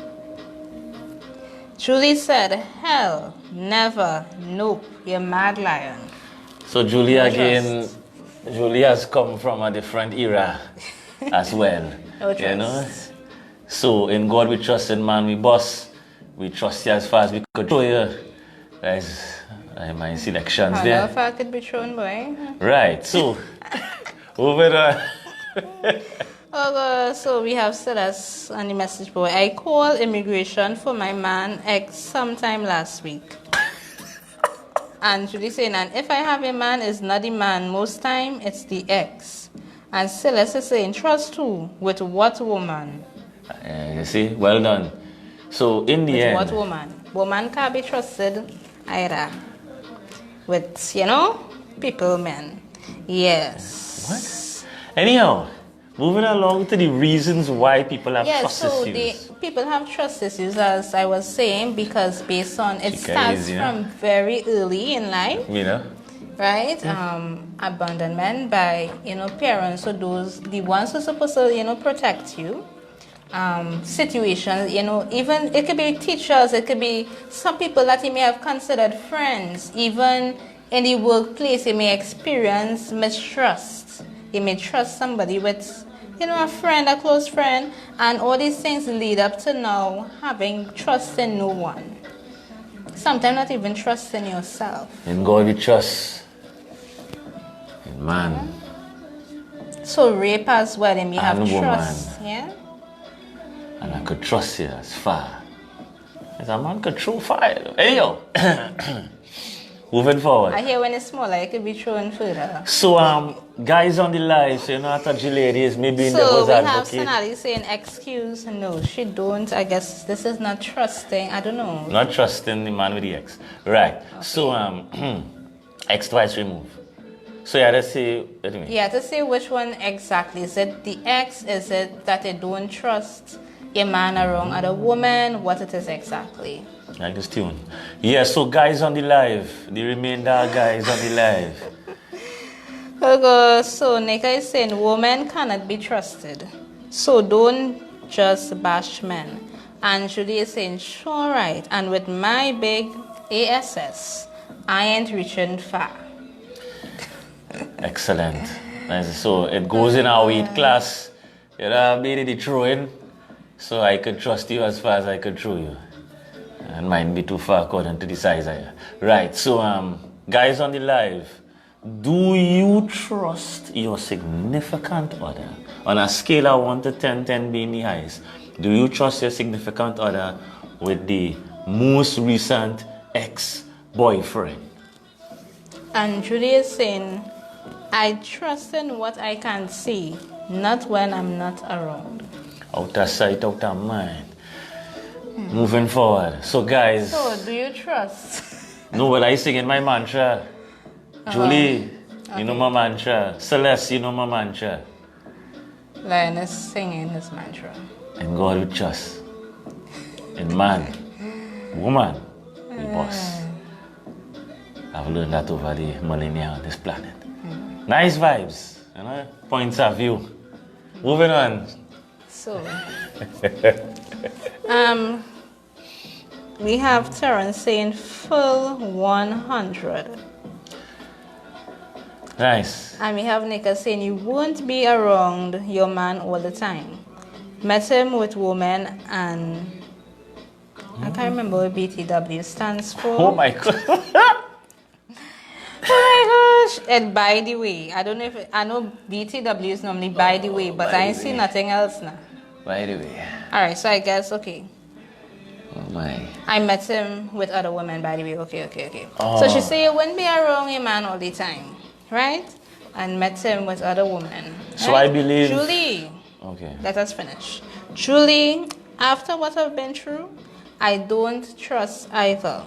Speaker 2: Julie said, hell, never, nope, you're mad lion.
Speaker 1: So Julie again, Julie has come from a different era as well.
Speaker 2: No trust.
Speaker 1: So in God we trust, in man we boss. We trust you as far as we could throw you. Guys, my selections there.
Speaker 2: I know if I could be thrown, boy.
Speaker 1: Right, so over
Speaker 2: so we have Celeste on the message board. I called immigration for my man ex sometime last week. And Julie saying, and if I have a man, it's not the man. Most time, it's the ex. And Celeste is saying, trust who? With what woman?
Speaker 1: You see, well done. So in the end...
Speaker 2: With what woman? Woman can't be trusted either. With, people, men. Yes.
Speaker 1: What? Anyhow, moving along to the reasons why people have trust issues.
Speaker 2: People have trust issues, as I was saying, because based on, it starts from very early in life. Right? Abandonment by, parents or the ones who are supposed to, protect you. Situations, even it could be teachers, it could be some people that you may have considered friends. Even in the workplace, you may experience mistrust. You may trust somebody with, a friend, a close friend, and all these things lead up to now having trust in no one. Sometimes not even trust in yourself.
Speaker 1: In God we trust. In man.
Speaker 2: So rape as well, and you have
Speaker 1: woman.
Speaker 2: trust. Yeah.
Speaker 1: And I could trust you as far as a man could throw fire. Anyhow, Moving forward.
Speaker 2: I hear when it's smaller, it could be thrown further.
Speaker 1: So, guys on the live, so you know, I touch the ladies, maybe in
Speaker 2: So
Speaker 1: devil's
Speaker 2: we have
Speaker 1: advocate.
Speaker 2: Sonali saying, excuse, no, she don't. I guess this is not trusting. I don't know.
Speaker 1: Not trusting the man with the X. Right.
Speaker 2: Okay.
Speaker 1: So, X twice remove. So, you had to say, what do you mean?
Speaker 2: Yeah, to say which one exactly. Is it the X? Is it that they don't trust a man around other woman? What it is exactly?
Speaker 1: Like this tune. Yeah, so guys on the live, the remainder guys on the live.
Speaker 2: Okay, so Nika is saying women cannot be trusted. So don't just bash men. And Judy is saying, sure right. And with my big ASS, I ain't reaching far.
Speaker 1: Excellent. Nice. So it goes in our weight class. You know, I made it the throwing, so I could trust you as far as I could throw you. And mine be too far according to the size I am. Right, so guys on the live, do you trust your significant other? On a scale of 1 to 10, 10 being the highest, do you trust your significant other with the most recent ex-boyfriend?
Speaker 2: And Judy is saying, I trust in what I can see, not when I'm not around.
Speaker 1: Out of sight, out of mind. Moving forward. So guys.
Speaker 2: So do you trust?
Speaker 1: No, well, I singing my mantra. Julie, you know my mantra. Celeste, you know my mantra.
Speaker 2: Lion is singing his mantra.
Speaker 1: And God we trust. And man, woman, the boss. I've learned that over the millennia on this planet. Nice vibes, you know, points of view. Moving on.
Speaker 2: So, we have Terrence saying full 100.
Speaker 1: Nice.
Speaker 2: And we have Nika saying you won't be around your man all the time. Met him with women and I can't remember what BTW stands for.
Speaker 1: Oh my God.
Speaker 2: Oh my gosh! And by the way, I don't know if I know BTW is normally by the way, but I ain't seen nothing else now.
Speaker 1: By the way.
Speaker 2: Alright, so I guess okay.
Speaker 1: Oh my.
Speaker 2: I met him with other women by the way. Okay.
Speaker 1: Oh.
Speaker 2: So she said you wouldn't be around a man all the time, right? And met him with other women.
Speaker 1: So
Speaker 2: right?
Speaker 1: I believe.
Speaker 2: Julie.
Speaker 1: Okay.
Speaker 2: Let us finish. Julie, after what I've been through, I don't trust either.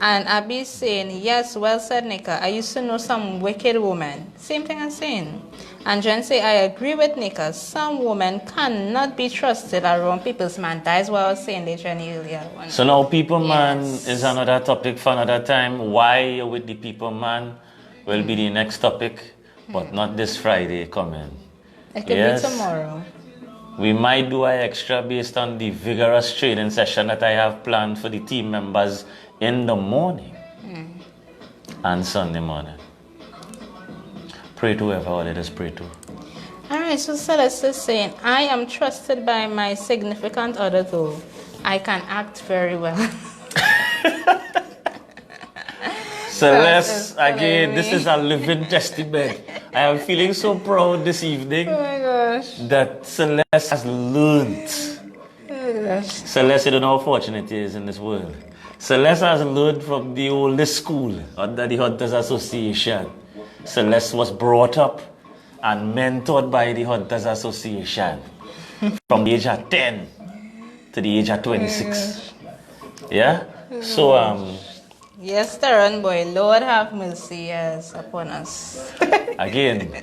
Speaker 2: And Abby saying, yes, well said, Nika. I used to know some wicked woman. Same thing I'm saying. And Jen say, I agree with Nika. Some women cannot be trusted around people's man. That is what I was saying to Jenny earlier on.
Speaker 1: So now people man
Speaker 2: Yes.
Speaker 1: is another topic for another time. Why you're with the people man will be the next topic, but not this Friday coming.
Speaker 2: It could
Speaker 1: Yes.
Speaker 2: be tomorrow.
Speaker 1: We might do an extra based on the vigorous training session that I have planned for the team members in the morning and Sunday morning. Pray to whoever let us pray to.
Speaker 2: Alright, so Celeste is saying, I am trusted by my significant other though. I can act very well.
Speaker 1: Celeste,
Speaker 2: That is
Speaker 1: again,
Speaker 2: funny.
Speaker 1: this is a living testament. I am feeling so proud this evening
Speaker 2: Oh my gosh.
Speaker 1: that Celeste has learned.
Speaker 2: Oh my gosh.
Speaker 1: Celeste, you don't know how fortunate it is in this world. Celeste has learned from the oldest school under the Hunters Association. Celeste was brought up and mentored by the Hunters Association from the age of 10 to the age of 26. Yeah? So,
Speaker 2: Yes, Taran boy, Lord have mercy yes, upon us.
Speaker 1: again,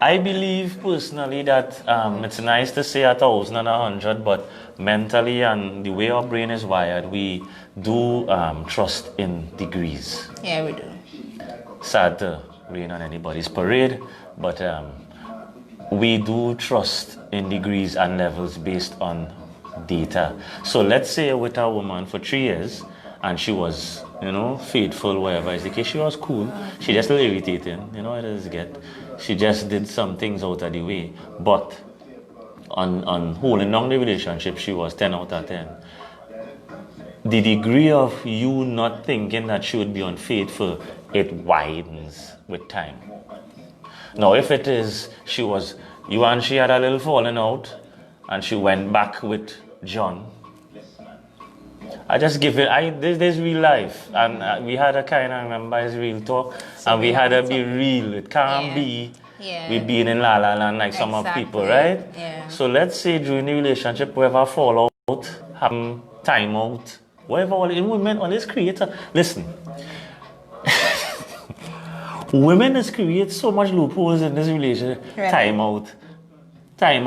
Speaker 1: I believe personally that it's nice to say 1,100, but mentally and the way our brain is wired, we do trust in degrees.
Speaker 2: Yeah, we do.
Speaker 1: Sad to rain on anybody's parade, but we do trust in degrees and levels based on data. So let's say you're with a woman for 3 years and she was, faithful, whatever is the case. She was cool. She just a little irritating, it is get. She just did some things out of the way. But on holding on the relationship, she was 10 out of 10. The degree of you not thinking that she would be unfaithful, it widens with time. Now, if it is, you and she had a little falling out, and she went back with John, I just give it. There's real life, and we had a kind of remember it's real talk,
Speaker 2: So
Speaker 1: and we
Speaker 2: we
Speaker 1: had to
Speaker 2: have to
Speaker 1: be
Speaker 2: talk.
Speaker 1: real. It can't
Speaker 2: Yeah.
Speaker 1: be
Speaker 2: Yeah.
Speaker 1: we being in la la land like some of people,
Speaker 2: Exactly.
Speaker 1: right?
Speaker 2: Yeah.
Speaker 1: So let's say during the relationship, whoever fall out, have time out, whatever. All in women, always create a listen. Women has created so much loopholes in this relationship.
Speaker 2: Right.
Speaker 1: Time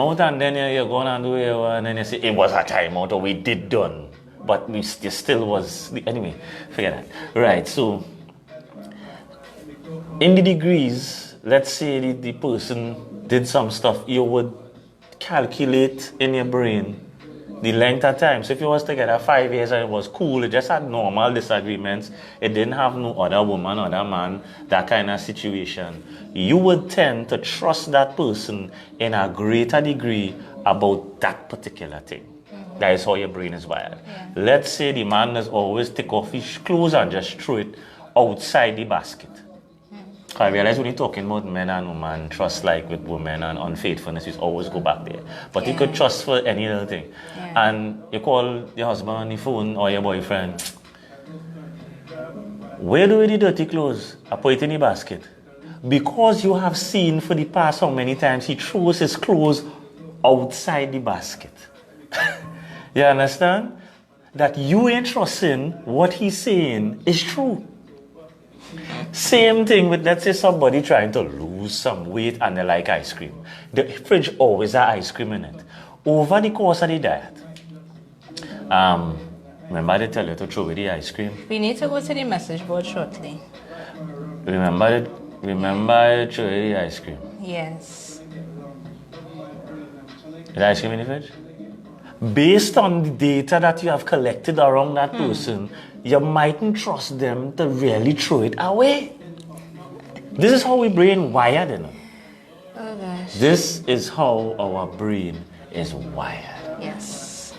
Speaker 1: out, and then you're going and do it, and then you say it was a time out, or we did done, but we still was. Anyway, forget that. Right, so in the degrees, let's say the person did some stuff, you would calculate in your brain the length of time. So if you was together 5 years and it was cool, it just had normal disagreements, it didn't have no other woman, other man, that kind of situation, you would tend to trust that person in a greater degree about that particular thing. That is how your brain is wired.
Speaker 2: Yeah.
Speaker 1: Let's say the man does always take off his clothes and just throw it outside the basket. I realize when you're talking about men and women, trust like with women and unfaithfulness, you always go back there. But you could trust for any little thing.
Speaker 2: Yeah.
Speaker 1: And you call your husband on the phone or your boyfriend, where do the dirty clothes? I put it in the basket. Because you have seen for the past how many times he throws his clothes outside the basket. You understand? That you ain't trusting what he's saying is true. Same thing with, let's say, somebody trying to lose some weight and they like ice cream. The fridge always has ice cream in it. Over the course of the diet, remember they tell you to throw away the ice cream?
Speaker 2: We need to go to the message board shortly.
Speaker 1: Remember to throw away the ice cream.
Speaker 2: Yes.
Speaker 1: Is the ice cream in the fridge? Based on the data that you have collected around that person, you mightn't trust them to really throw it away. This is how we brain wired, you know.
Speaker 2: Oh gosh.
Speaker 1: This is how our brain is wired.
Speaker 2: Yes.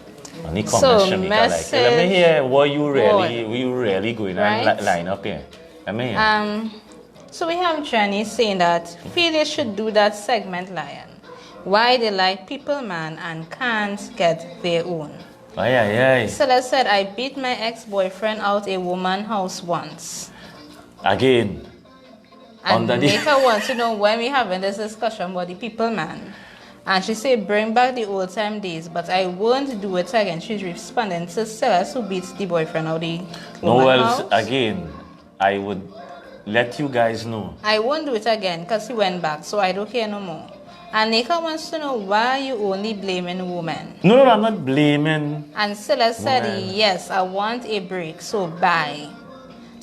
Speaker 1: Any comments,
Speaker 2: So,
Speaker 1: Shamika?
Speaker 2: message
Speaker 1: Let me hear what you
Speaker 2: board.
Speaker 1: really going
Speaker 2: Right.
Speaker 1: and line up here. Let me hear.
Speaker 2: So we have Jenny saying that Philly should do that segment Lion. Why they like people man and can't get their own.
Speaker 1: Aye.
Speaker 2: Celeste said, I beat my ex-boyfriend out a woman's house once.
Speaker 1: Again.
Speaker 2: And
Speaker 1: Under the-
Speaker 2: Nika wants to know when we having this discussion about the people man. And she said, bring back the old time days, but I won't do it again. She's responding to Celeste who beats the boyfriend out the
Speaker 1: No,
Speaker 2: woman's
Speaker 1: well,
Speaker 2: house.
Speaker 1: again, I would let you guys know.
Speaker 2: I won't do it again because he went back, so I don't care no more. And Nika wants to know why you only blaming women.
Speaker 1: No, I'm not blaming.
Speaker 2: And Celeste said,
Speaker 1: Women.
Speaker 2: yes, I want a break, so bye.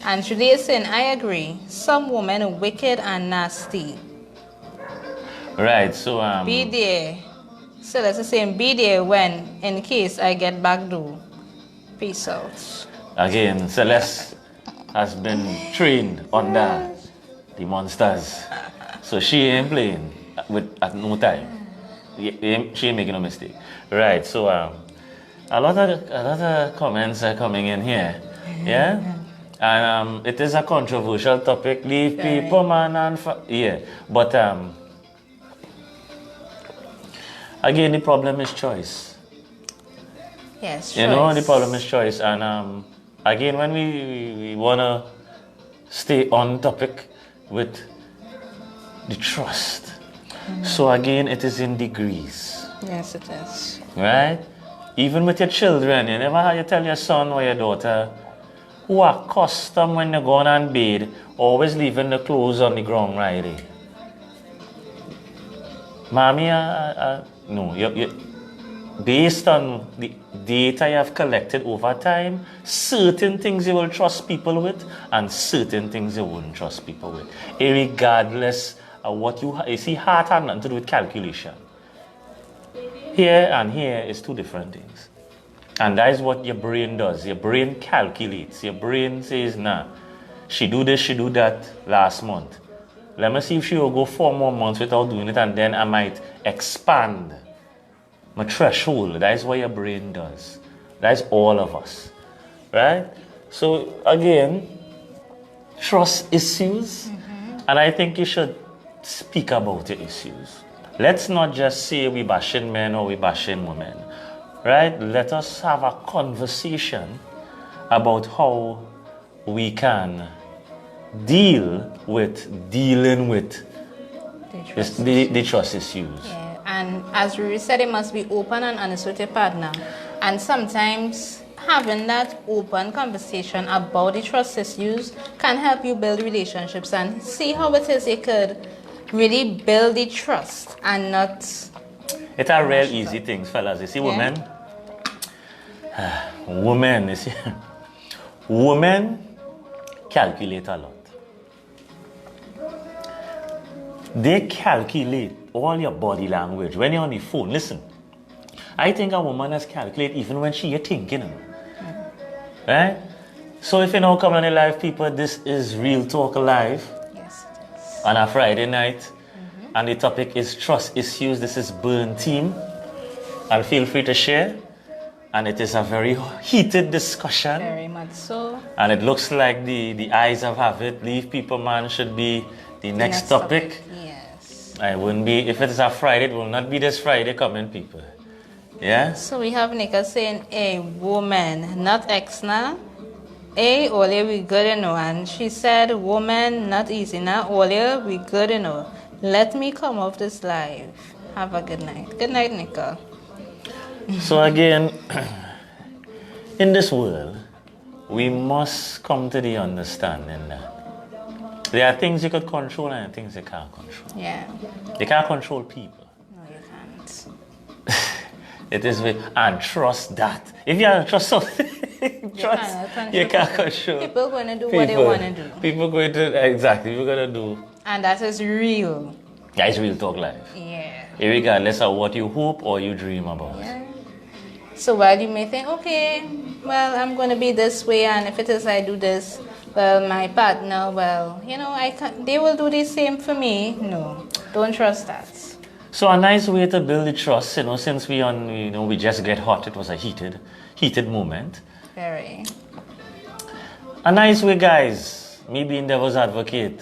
Speaker 2: And Judy is saying, I agree. Some women are wicked and nasty.
Speaker 1: Right, so
Speaker 2: Be there. Celeste is saying, be there when, in case I get back door. Peace out.
Speaker 1: again, Celeste has been trained under the monsters. So she ain't playing at no time. She ain't making no mistake. Right, so a lot of comments are coming in here. Yeah? And it is a controversial topic. Leave
Speaker 2: Very.
Speaker 1: people, man, and yeah. But again, the problem is choice.
Speaker 2: Yes,
Speaker 1: You know, the
Speaker 2: choice.
Speaker 1: problem is choice. And again, when we want to stay on topic with the trust. So again, it is in degrees,
Speaker 2: Yes, it is.
Speaker 1: right? Even with your children, you never have you tell your son or your daughter who are accustomed when they're going on bed, always leaving the clothes on the ground, right? Mommy, no, you based on the data you have collected over time, certain things you will trust people with and certain things you wouldn't trust people with. Regardless of what you see, heart has nothing to do with calculation. Here and here is two different things. And that is what your brain does. Your brain calculates. Your brain says, nah, she do this, she do that last month. Let me see if she will go 4 more months without doing it, and then I might expand my threshold. That is what your brain does. That is all of us. Right? So again, trust issues. And I think you should speak about your issues. Let's not just say we bashing men or we bashing women. Right? Let us have a conversation about how we can deal with dealing with the trust issues.
Speaker 2: Yeah. And as Riri said, it must be open and honest with your partner. And sometimes having that open conversation about the trust issues can help you build relationships and see how it is you could really build the trust and not.
Speaker 1: It's a real easy things, fellas. You see, women, women, you see, women calculate a lot. They calculate all your body language when you're on the phone. Listen, I think a woman has calculated even when she is thinking. Right? So if you know come on the live, people, this is Real Talk Live.
Speaker 2: Yes, it is.
Speaker 1: On a Friday night. And the topic is trust issues. This is Burn Team. And feel free to share. And it is a very heated discussion.
Speaker 2: Very much so.
Speaker 1: And it looks like the eyes have it. Leave people, man, should be the next topic.
Speaker 2: Yes.
Speaker 1: I wouldn't be, if it is a Friday, it will not be this Friday coming, people. Yeah?
Speaker 2: So we have Nika saying, a woman, not exna. Ole, we good enough. And she said, woman, not easy. Now, Ole, we good enough. Let me come off this live. Have a good night. Good night, Nika.
Speaker 1: So again, in this world, we must come to the understanding that there are things you could control and things you can't control.
Speaker 2: Yeah.
Speaker 1: You can't control people.
Speaker 2: No, you can't.
Speaker 1: It is with, and trust that. If you don't trust something, you can't control.
Speaker 2: People going to do what they want to do.
Speaker 1: People going to, exactly, people going to do.
Speaker 2: And that is real.
Speaker 1: That is Real Talk Live.
Speaker 2: Yeah.
Speaker 1: Regardless of what you hope or you dream about.
Speaker 2: Yeah. So while you may think, okay, well, I'm going to be this way, and if it is I do this, well, my partner, well, you know, they will do the same for me. No, don't trust that.
Speaker 1: So a nice way to build the trust, you know, since we just get hot, it was a heated moment.
Speaker 2: Very.
Speaker 1: A nice way, guys, me being devil's advocate,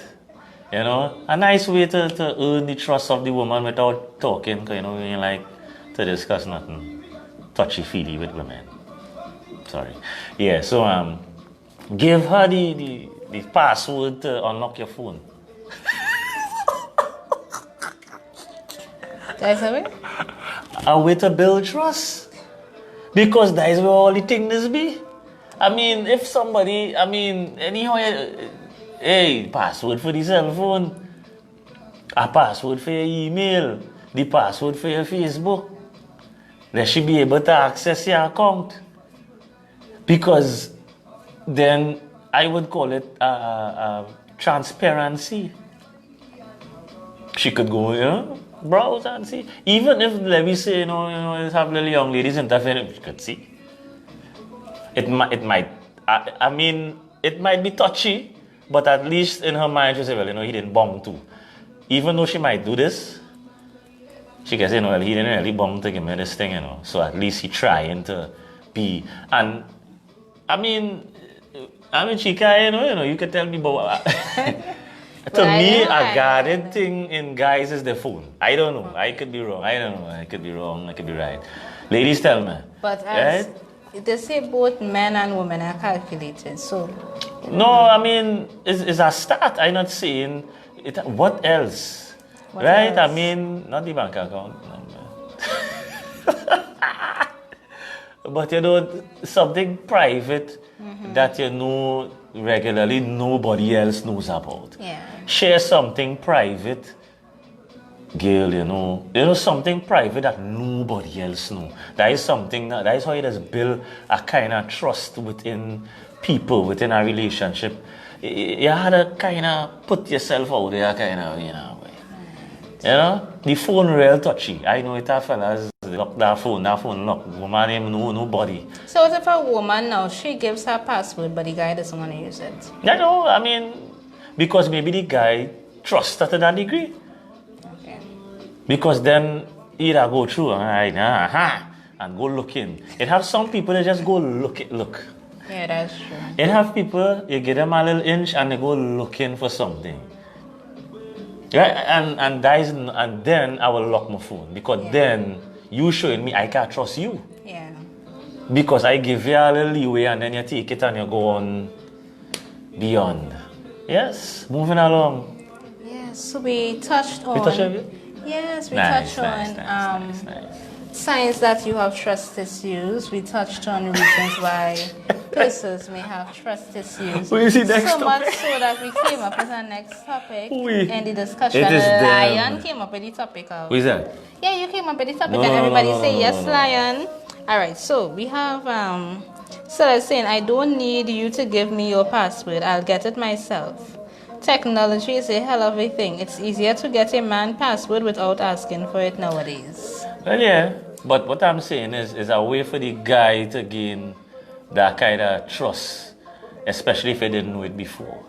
Speaker 1: you know, a nice way to earn the trust of the woman without talking, you know, we like to discuss nothing touchy-feely with women. Sorry. Yeah, so give her the password to unlock your phone.
Speaker 2: That's a way?
Speaker 1: A way to build trust. Because that is where all the things be. I mean, if somebody, anyhow, hey, password for the cell phone, a password for your email, the password for your Facebook, they should be able to access your account. Because then I would call it transparency. She could go, you know, browse and see. Even if, let me say, you know, have little young ladies interfering, she could see. It might be touchy, but at least in her mind, she said, well, you know, he didn't bong too. Even though she might do this, she can say, you know, well, he didn't really bong to give me this thing, you know. So at least he trying to be. And, Chica, you know, you can tell me about... To me, a guarded thing in guys is the phone. I don't know. I could be wrong. I don't know. I could be wrong. I could be right. Ladies, tell me.
Speaker 2: But as they say, both men and women are calculated. So.
Speaker 1: No, it's a start. I'm not saying it. What else?
Speaker 2: What
Speaker 1: right?
Speaker 2: else?
Speaker 1: Not the bank account number. But you know, something private that you know regularly nobody else knows about.
Speaker 2: Yeah.
Speaker 1: Share something private, girl, you know something private that nobody else know. That is something that is how it has built a kind of trust within people, within a relationship. You had to kind of put yourself out there, kind of, you know. You know, the phone real touchy. I know it a fellas lock that phone lock. Woman name nobody.
Speaker 2: So what if a woman now, she gives her password, but the guy doesn't want to use it?
Speaker 1: I know, because maybe the guy trusts her to that degree.
Speaker 2: Okay.
Speaker 1: Because then either go through and go looking. It have some people that just go look.
Speaker 2: Yeah, that's true.
Speaker 1: It have people, you give them a little inch and they go looking for something. Right? And then I will lock my phone. Because then you showing me I can't trust you.
Speaker 2: Yeah.
Speaker 1: because I give you a little leeway and then you take it and you go on beyond. Yes, moving along.
Speaker 2: Yes, so we touched on.
Speaker 1: We touched on it?
Speaker 2: Yes, we
Speaker 1: Nice,
Speaker 2: touched
Speaker 1: nice,
Speaker 2: on
Speaker 1: nice.
Speaker 2: signs that you have trust issues. We touched on reasons why persons may have trust issues.
Speaker 1: Will you see next
Speaker 2: so much
Speaker 1: topic?
Speaker 2: so that we came up with our next topic
Speaker 1: Oui.
Speaker 2: in the discussion.
Speaker 1: It is
Speaker 2: Lion
Speaker 1: them.
Speaker 2: came up with the topic of.
Speaker 1: Who is that?
Speaker 2: Yeah, you came up with the topic
Speaker 1: No,
Speaker 2: and
Speaker 1: no,
Speaker 2: everybody
Speaker 1: no, no,
Speaker 2: say
Speaker 1: no,
Speaker 2: yes,
Speaker 1: no, no.
Speaker 2: Lion. All right, so we have Sarah saying, I don't need you to give me your password. I'll get it myself. Technology is a hell of a thing. It's easier to get a man password without asking for it nowadays.
Speaker 1: Well, yeah, but what I'm saying is a way for the guy to gain that kind of trust, especially if he didn't know it before.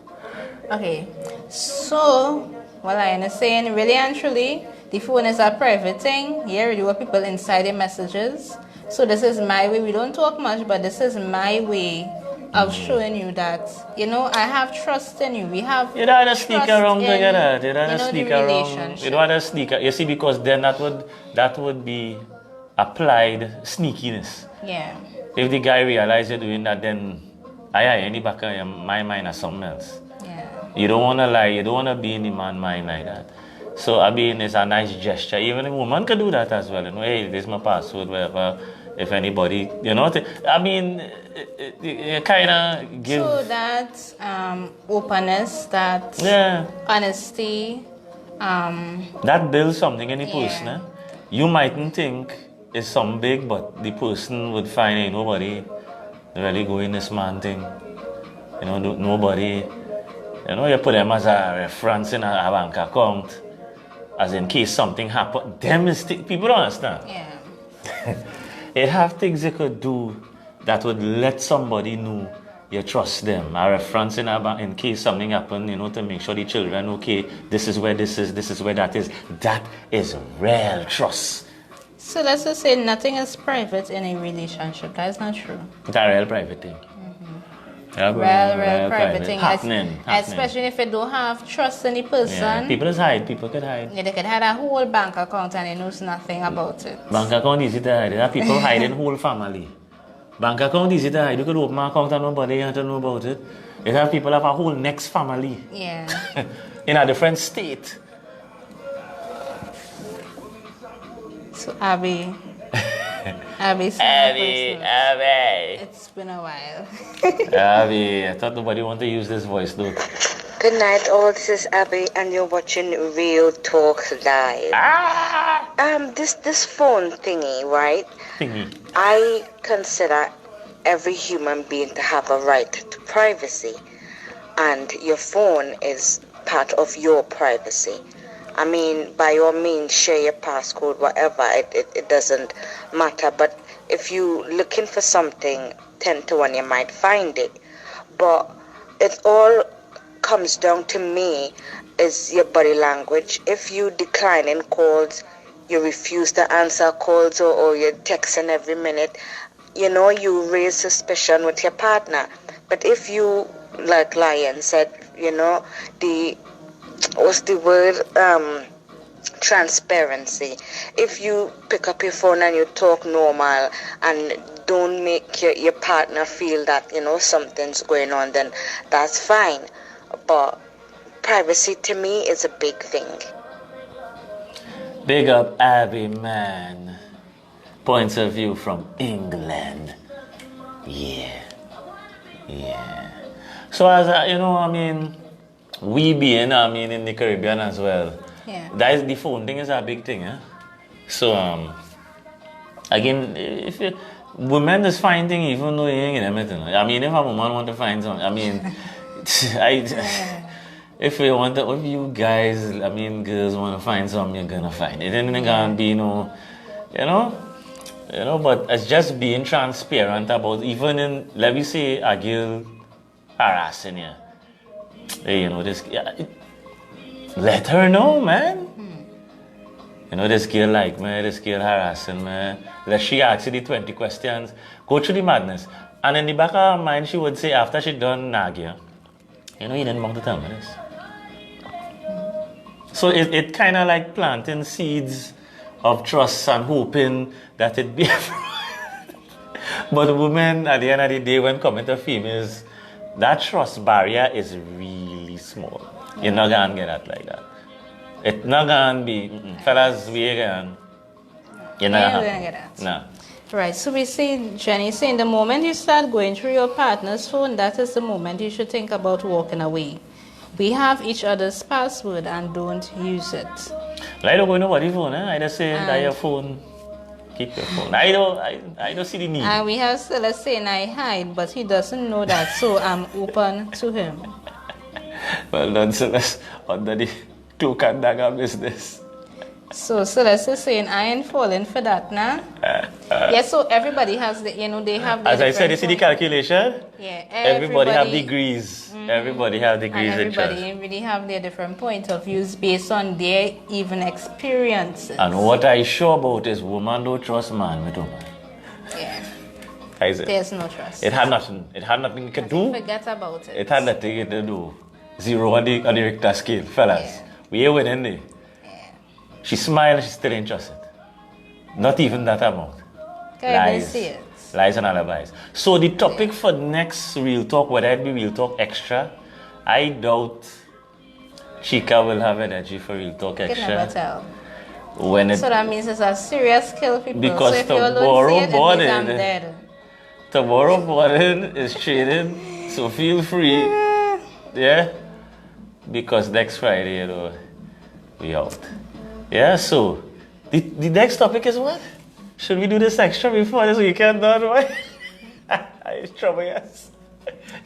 Speaker 2: Okay, so what I am saying, really and truly, the phone is a private thing. Here, you have people inside the messages. So this is my way. We don't talk much, but this is my way of showing you that, you know, I have trust in you. We have
Speaker 1: You don't want to sneak
Speaker 2: trust
Speaker 1: around
Speaker 2: in,
Speaker 1: together. You don't want
Speaker 2: you
Speaker 1: to
Speaker 2: know,
Speaker 1: sneak
Speaker 2: the
Speaker 1: around.
Speaker 2: relationship.
Speaker 1: You don't want to sneak. You see, because then that would be applied sneakiness.
Speaker 2: Yeah.
Speaker 1: If the guy realizes you're doing that, then in the back of my mind or something else.
Speaker 2: Yeah.
Speaker 1: You don't want to lie. You don't want to be in the man's mind like that. So, I mean, it's a nice gesture. Even a woman can do that as well. You know, hey, this is my password, whatever. If anybody, you know, I mean, it kind of give...
Speaker 2: So that openness, that
Speaker 1: Yeah.
Speaker 2: honesty,
Speaker 1: That builds something in the
Speaker 2: Yeah.
Speaker 1: person. Eh? You mightn't think it's something big, but the person would find ain't nobody really going this man thing. You know, nobody. You know, you put them as a reference in a bank account, as in case something happen. Them is people don't understand.
Speaker 2: yeah.
Speaker 1: It have things you could do that would let somebody know you trust them. A reference in a bank in case something happen, you know, to make sure the children, okay, this is where this is where that is. That is real trust.
Speaker 2: So let's just say nothing is private in a relationship. That is not true.
Speaker 1: It's a real private thing.
Speaker 2: Real private thing.
Speaker 1: Happening.
Speaker 2: Especially if you don't have trust in the person.
Speaker 1: Yeah. People just hide. People could hide.
Speaker 2: Yeah, they could have a whole bank account and they knows nothing about it.
Speaker 1: Bank account easy to hide. There are people hiding whole family. Bank account easy to hide. You could open an account and nobody have to know about it. There are people have a whole next family.
Speaker 2: Yeah.
Speaker 1: In a different state.
Speaker 2: So Abby. Abby. It's been a while.
Speaker 1: Abby, I thought nobody wanted to use this voice though.
Speaker 3: Good night, all. This is Abby, and you're watching Real Talk Live. This phone thingy, right?
Speaker 1: Thingy.
Speaker 3: I consider every human being to have a right to privacy, and your phone is part of your privacy. I mean, by all means, share your passcode, whatever. It doesn't matter. But if you looking for something, 10 to 1, you might find it. But it all comes down to me is your body language. If you decline in calls, you refuse to answer calls, or you're texting every minute, you know, you raise suspicion with your partner. But if you, like Lion said, you know, what's the word? Transparency. If you pick up your phone and you talk normal and don't make your partner feel that, you know, something's going on, then that's fine. But privacy to me is a big thing.
Speaker 1: Big up Abby, man. Points of view from England. Yeah. So as you know, I mean, we being, in the Caribbean as well.
Speaker 2: Yeah.
Speaker 1: That is the phone thing is a big thing, eh? So again, if women just find things even though you ain't in everything. I mean, if a woman want to find something, I mean, if you guys, girls want to find something, you're gonna find it. And then gonna be but it's just being transparent about even in, let me say, a girl harassing you. Hey, let her know, man. This girl like me, this girl harassing me. Let she ask you the 20 questions. Go through the madness. And in the back of her mind, she would say, after she done nag you, you didn't want to tell me this. So it kind of like planting seeds of trust and hoping that it be But women, at the end of the day, when coming to females, that trust barrier is really small. You're not going to get that like that. It's not going to be, fellas, you're not
Speaker 2: You're not gonna get that.
Speaker 1: No.
Speaker 2: Right, so we say, Jenny saying the moment you start going through your partner's phone, that is the moment you should think about walking away. We have each other's password and don't use it.
Speaker 1: I don't go to nobody's phone, I just say that your phone, keep your phone. I don't see the need.
Speaker 2: And we have Celeste saying I hide, but he doesn't know that, so I'm open to him.
Speaker 1: Well done, Celeste, under the cloak and dagger business.
Speaker 2: So Celeste is saying I ain't falling for that now. Yeah, so everybody has the, they have the
Speaker 1: As I said, you see the
Speaker 2: different
Speaker 1: calculation?
Speaker 2: Yeah,
Speaker 1: Everybody have degrees. Everybody have
Speaker 2: and
Speaker 1: degrees in trust.
Speaker 2: everybody really have their different point of views based on their even experiences.
Speaker 1: And what I sure about is woman don't trust man with woman.
Speaker 2: Yeah,
Speaker 1: I said,
Speaker 2: there's no trust.
Speaker 1: it had nothing to do.
Speaker 2: Forget about it.
Speaker 1: It had nothing to do. Zero on the Richter scale. Fellas,
Speaker 2: Yeah.
Speaker 1: we ain't winning there. She smiled, she still ain't trusted. Not even that amount.
Speaker 2: Can't even
Speaker 1: Lies.
Speaker 2: see it.
Speaker 1: Lies and alibis. So the topic for next Real Talk, whether it be Real Talk Extra, I doubt Chica will have energy for Real Talk
Speaker 2: You can never
Speaker 1: Extra.
Speaker 2: tell.
Speaker 1: When it,
Speaker 2: So that means it's a serious kill, people.
Speaker 1: Because
Speaker 2: so if you alone
Speaker 1: tomorrow
Speaker 2: see it, it means I'm
Speaker 1: morning-
Speaker 2: dead.
Speaker 1: tomorrow morning is trading, so feel free. Yeah? Because next Friday, we out. Yeah, so the next topic is what? Should we do this extra before this weekend done? Why? It's trouble, yes.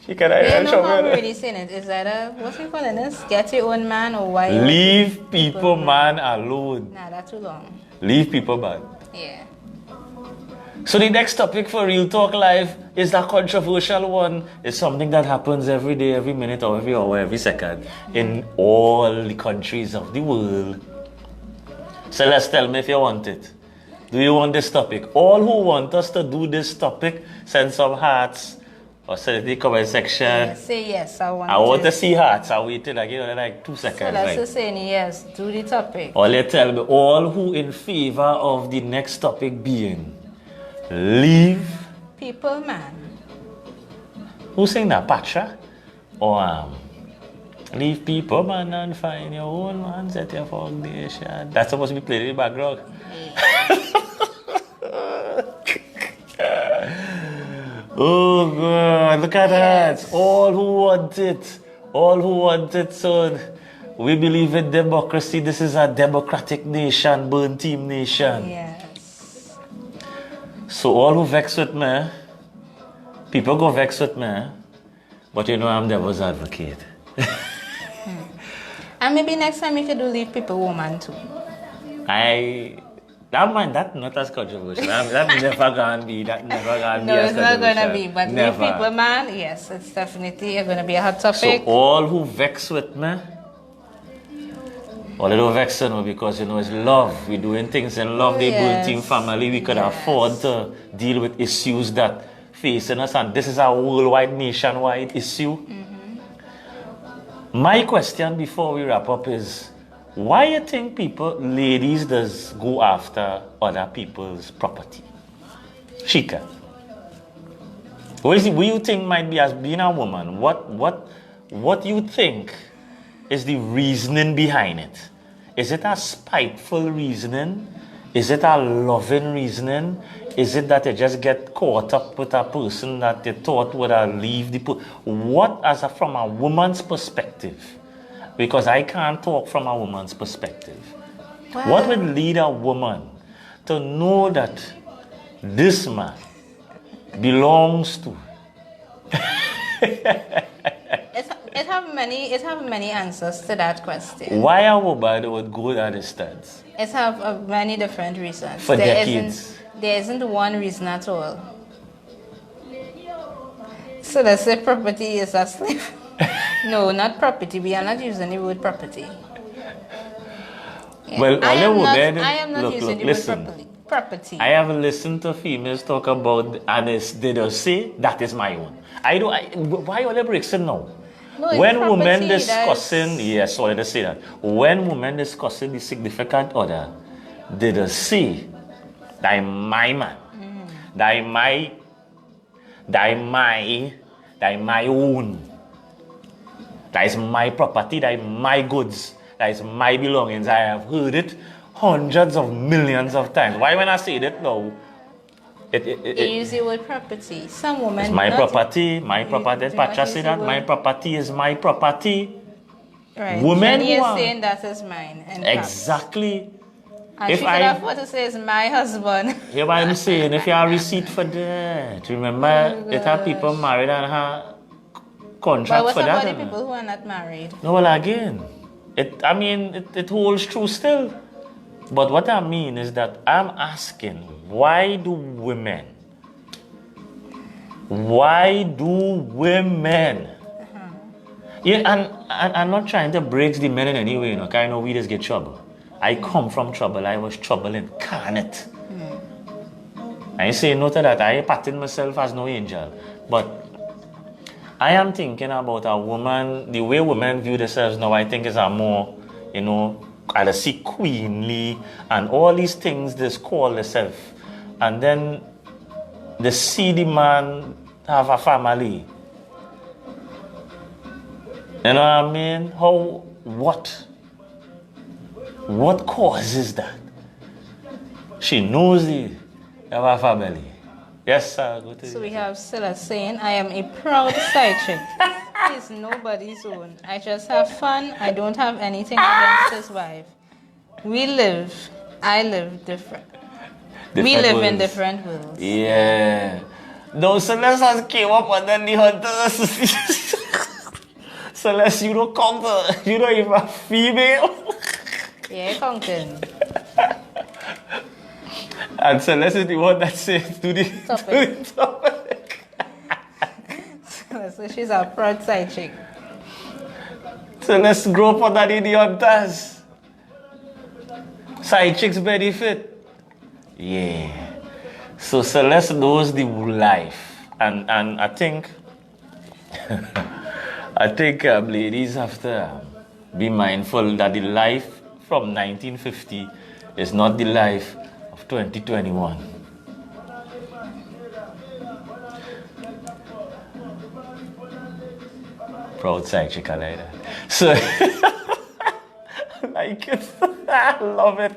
Speaker 1: She can
Speaker 2: Yeah, no,
Speaker 1: trouble.
Speaker 2: how we really saying it. Is that what's we calling this? Get your own man or why? you-
Speaker 1: Leave people man alone.
Speaker 2: Nah, that's too long.
Speaker 1: Leave people man.
Speaker 2: Yeah.
Speaker 1: So the next topic for Real Talk Live is that controversial one. It's something that happens every day, every minute, or every hour, every second in all the countries of the world. So let's tell me if you want it. Do you want this topic? All who want us to do this topic, send some hearts or send it in the comment section.
Speaker 2: Say yes, I want
Speaker 1: I want to see hearts. I waited like 2
Speaker 2: So
Speaker 1: seconds.
Speaker 2: that's
Speaker 1: like.
Speaker 2: just saying yes, do the topic.
Speaker 1: Or let's tell me all who in favor of the next topic being leave.
Speaker 2: People, man.
Speaker 1: Who's saying that? Patra? Or leave people, man, and find your own man, set your foundation. That's supposed to be played in the background. Oh, God, look at that. All who want it. All who want it, son. We believe in democracy. This is a democratic nation, burn team nation.
Speaker 2: Yes.
Speaker 1: So all who vex with me, people go vex with me, but you know I'm devil's advocate.
Speaker 2: And maybe next time you could do leave people woman too.
Speaker 1: That mind, that's not as controversial. That never gonna be. That never gonna be.
Speaker 2: No,
Speaker 1: as
Speaker 2: it's not gonna
Speaker 1: controversial.
Speaker 2: be. But
Speaker 1: never.
Speaker 2: leave people man, yes, it's definitely gonna be a hot
Speaker 1: So
Speaker 2: topic.
Speaker 1: all who vex with me, all they don't vex me because it's love. We're doing things in love. They
Speaker 2: Yes.
Speaker 1: build team family. We could afford to deal with issues that facing us, and this is a worldwide, nationwide issue. My question before we wrap up is, why you think ladies does go after other people's property? Chica, what you think might be, as being a woman, what you think is the reasoning behind it? Is it a spiteful reasoning? Is it a loving reasoning? Is it that you just get caught up with a person that you thought would leave the what, from a woman's perspective? Because I can't talk from a woman's perspective.
Speaker 2: Wow.
Speaker 1: What would lead a woman to know that this man belongs to?
Speaker 2: It have many answers to that question.
Speaker 1: Why a woman would go that distance?
Speaker 2: It have many different reasons.
Speaker 1: For decades.
Speaker 2: There isn't one reason at all. So let's say property is a slave. No, not property. We are not using the word property. Yeah.
Speaker 1: Well,
Speaker 2: I am not,
Speaker 1: women,
Speaker 2: I am not
Speaker 1: look,
Speaker 2: using the
Speaker 1: listen.
Speaker 2: word property.
Speaker 1: I have listened to females talk about, and they don't say that is my own. Why all the breaks in now?
Speaker 2: No, it's
Speaker 1: When
Speaker 2: property,
Speaker 1: women discussing,
Speaker 2: that's-
Speaker 1: yes, sorry to say that. When women discussing the significant other, they don't say that my man, that my That my own. That is my property, that is my goods, that is my belongings. I have heard it hundreds of millions of times. Why when I say that now?
Speaker 2: You use the word property. Some women.
Speaker 1: It's my property, my property.
Speaker 2: do not
Speaker 1: Pacha
Speaker 2: use
Speaker 1: say
Speaker 2: the
Speaker 1: that
Speaker 2: word.
Speaker 1: my property is my property.
Speaker 2: Right.
Speaker 1: Women
Speaker 2: Jenny is
Speaker 1: who are-
Speaker 2: saying that is mine. In fact.
Speaker 1: Exactly.
Speaker 2: And
Speaker 1: If
Speaker 2: she could
Speaker 1: I-
Speaker 2: afford to say it's my husband.
Speaker 1: Hear what I'm saying? If you have receipt for that, remember it have people married and have
Speaker 2: But
Speaker 1: contract
Speaker 2: what
Speaker 1: for
Speaker 2: about
Speaker 1: that.
Speaker 2: the people who are not married?
Speaker 1: No, well, again, it holds true still. But what I mean is that I'm asking, why do women? Yeah, and I'm not trying to break the men in any way, you know, 'cause I know we just get trouble. I come from trouble. I was trouble incarnate. I say no to that. I pattern myself as no angel. But I am thinking about a woman, the way women view themselves now, I think is a more, you know, I see queenly and all these things they call themselves. And then they see the man have a family. You know what I mean? What causes that? She knows the have a family. Yes, sir. Go to
Speaker 2: So
Speaker 1: you.
Speaker 2: we have Silla saying, I am a proud side chick. He's nobody's own. I just have fun. I don't have anything against his wife. I live different. We
Speaker 1: Different
Speaker 2: live in
Speaker 1: worlds.
Speaker 2: different worlds.
Speaker 1: Yeah. Those Celeste came up and then the hunters. Celeste, you don't conquer. You don't even a female.
Speaker 2: Yeah, Conklin.
Speaker 1: And Celeste is the one that says to the
Speaker 2: Topic.
Speaker 1: to the topic.
Speaker 2: So she's a proud side chick.
Speaker 1: So let's grow up under the hunters. Side chicks benefit. Yeah. So Celeste knows the life. And I think ladies have to be mindful that the life from 1950 is not the life of 2021. Proud side chick, I like that. So, I like it. I love it.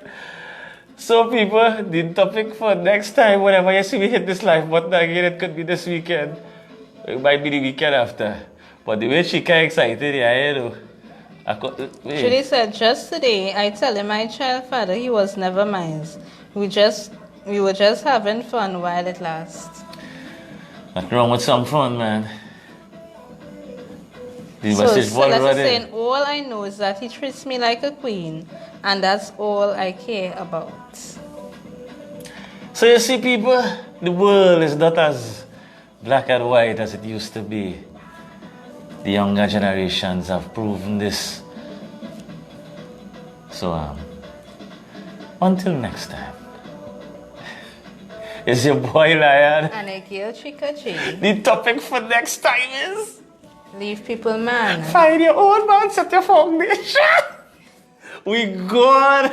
Speaker 1: So, people, the topic for next time, whenever you see me hit this live button again, it could be this weekend. It might be the weekend after. But the way she got excited, yeah, you know.
Speaker 2: Judy said, just today, I tell him my child father, he was never mine. We were just having fun while it lasts.
Speaker 1: What's wrong with some fun, man? The
Speaker 2: So
Speaker 1: message board
Speaker 2: Celeste is
Speaker 1: already.
Speaker 2: saying, all I know is that he treats me like a queen, and that's all I care about.
Speaker 1: So you see, people, the world is not as black and white as it used to be. The younger generations have proven this. So, until next time, it's your boy Lion.
Speaker 2: And a girl Chikachi.
Speaker 1: The topic for next time is
Speaker 2: Leave people man.
Speaker 1: find your own man, set your foundation. We good.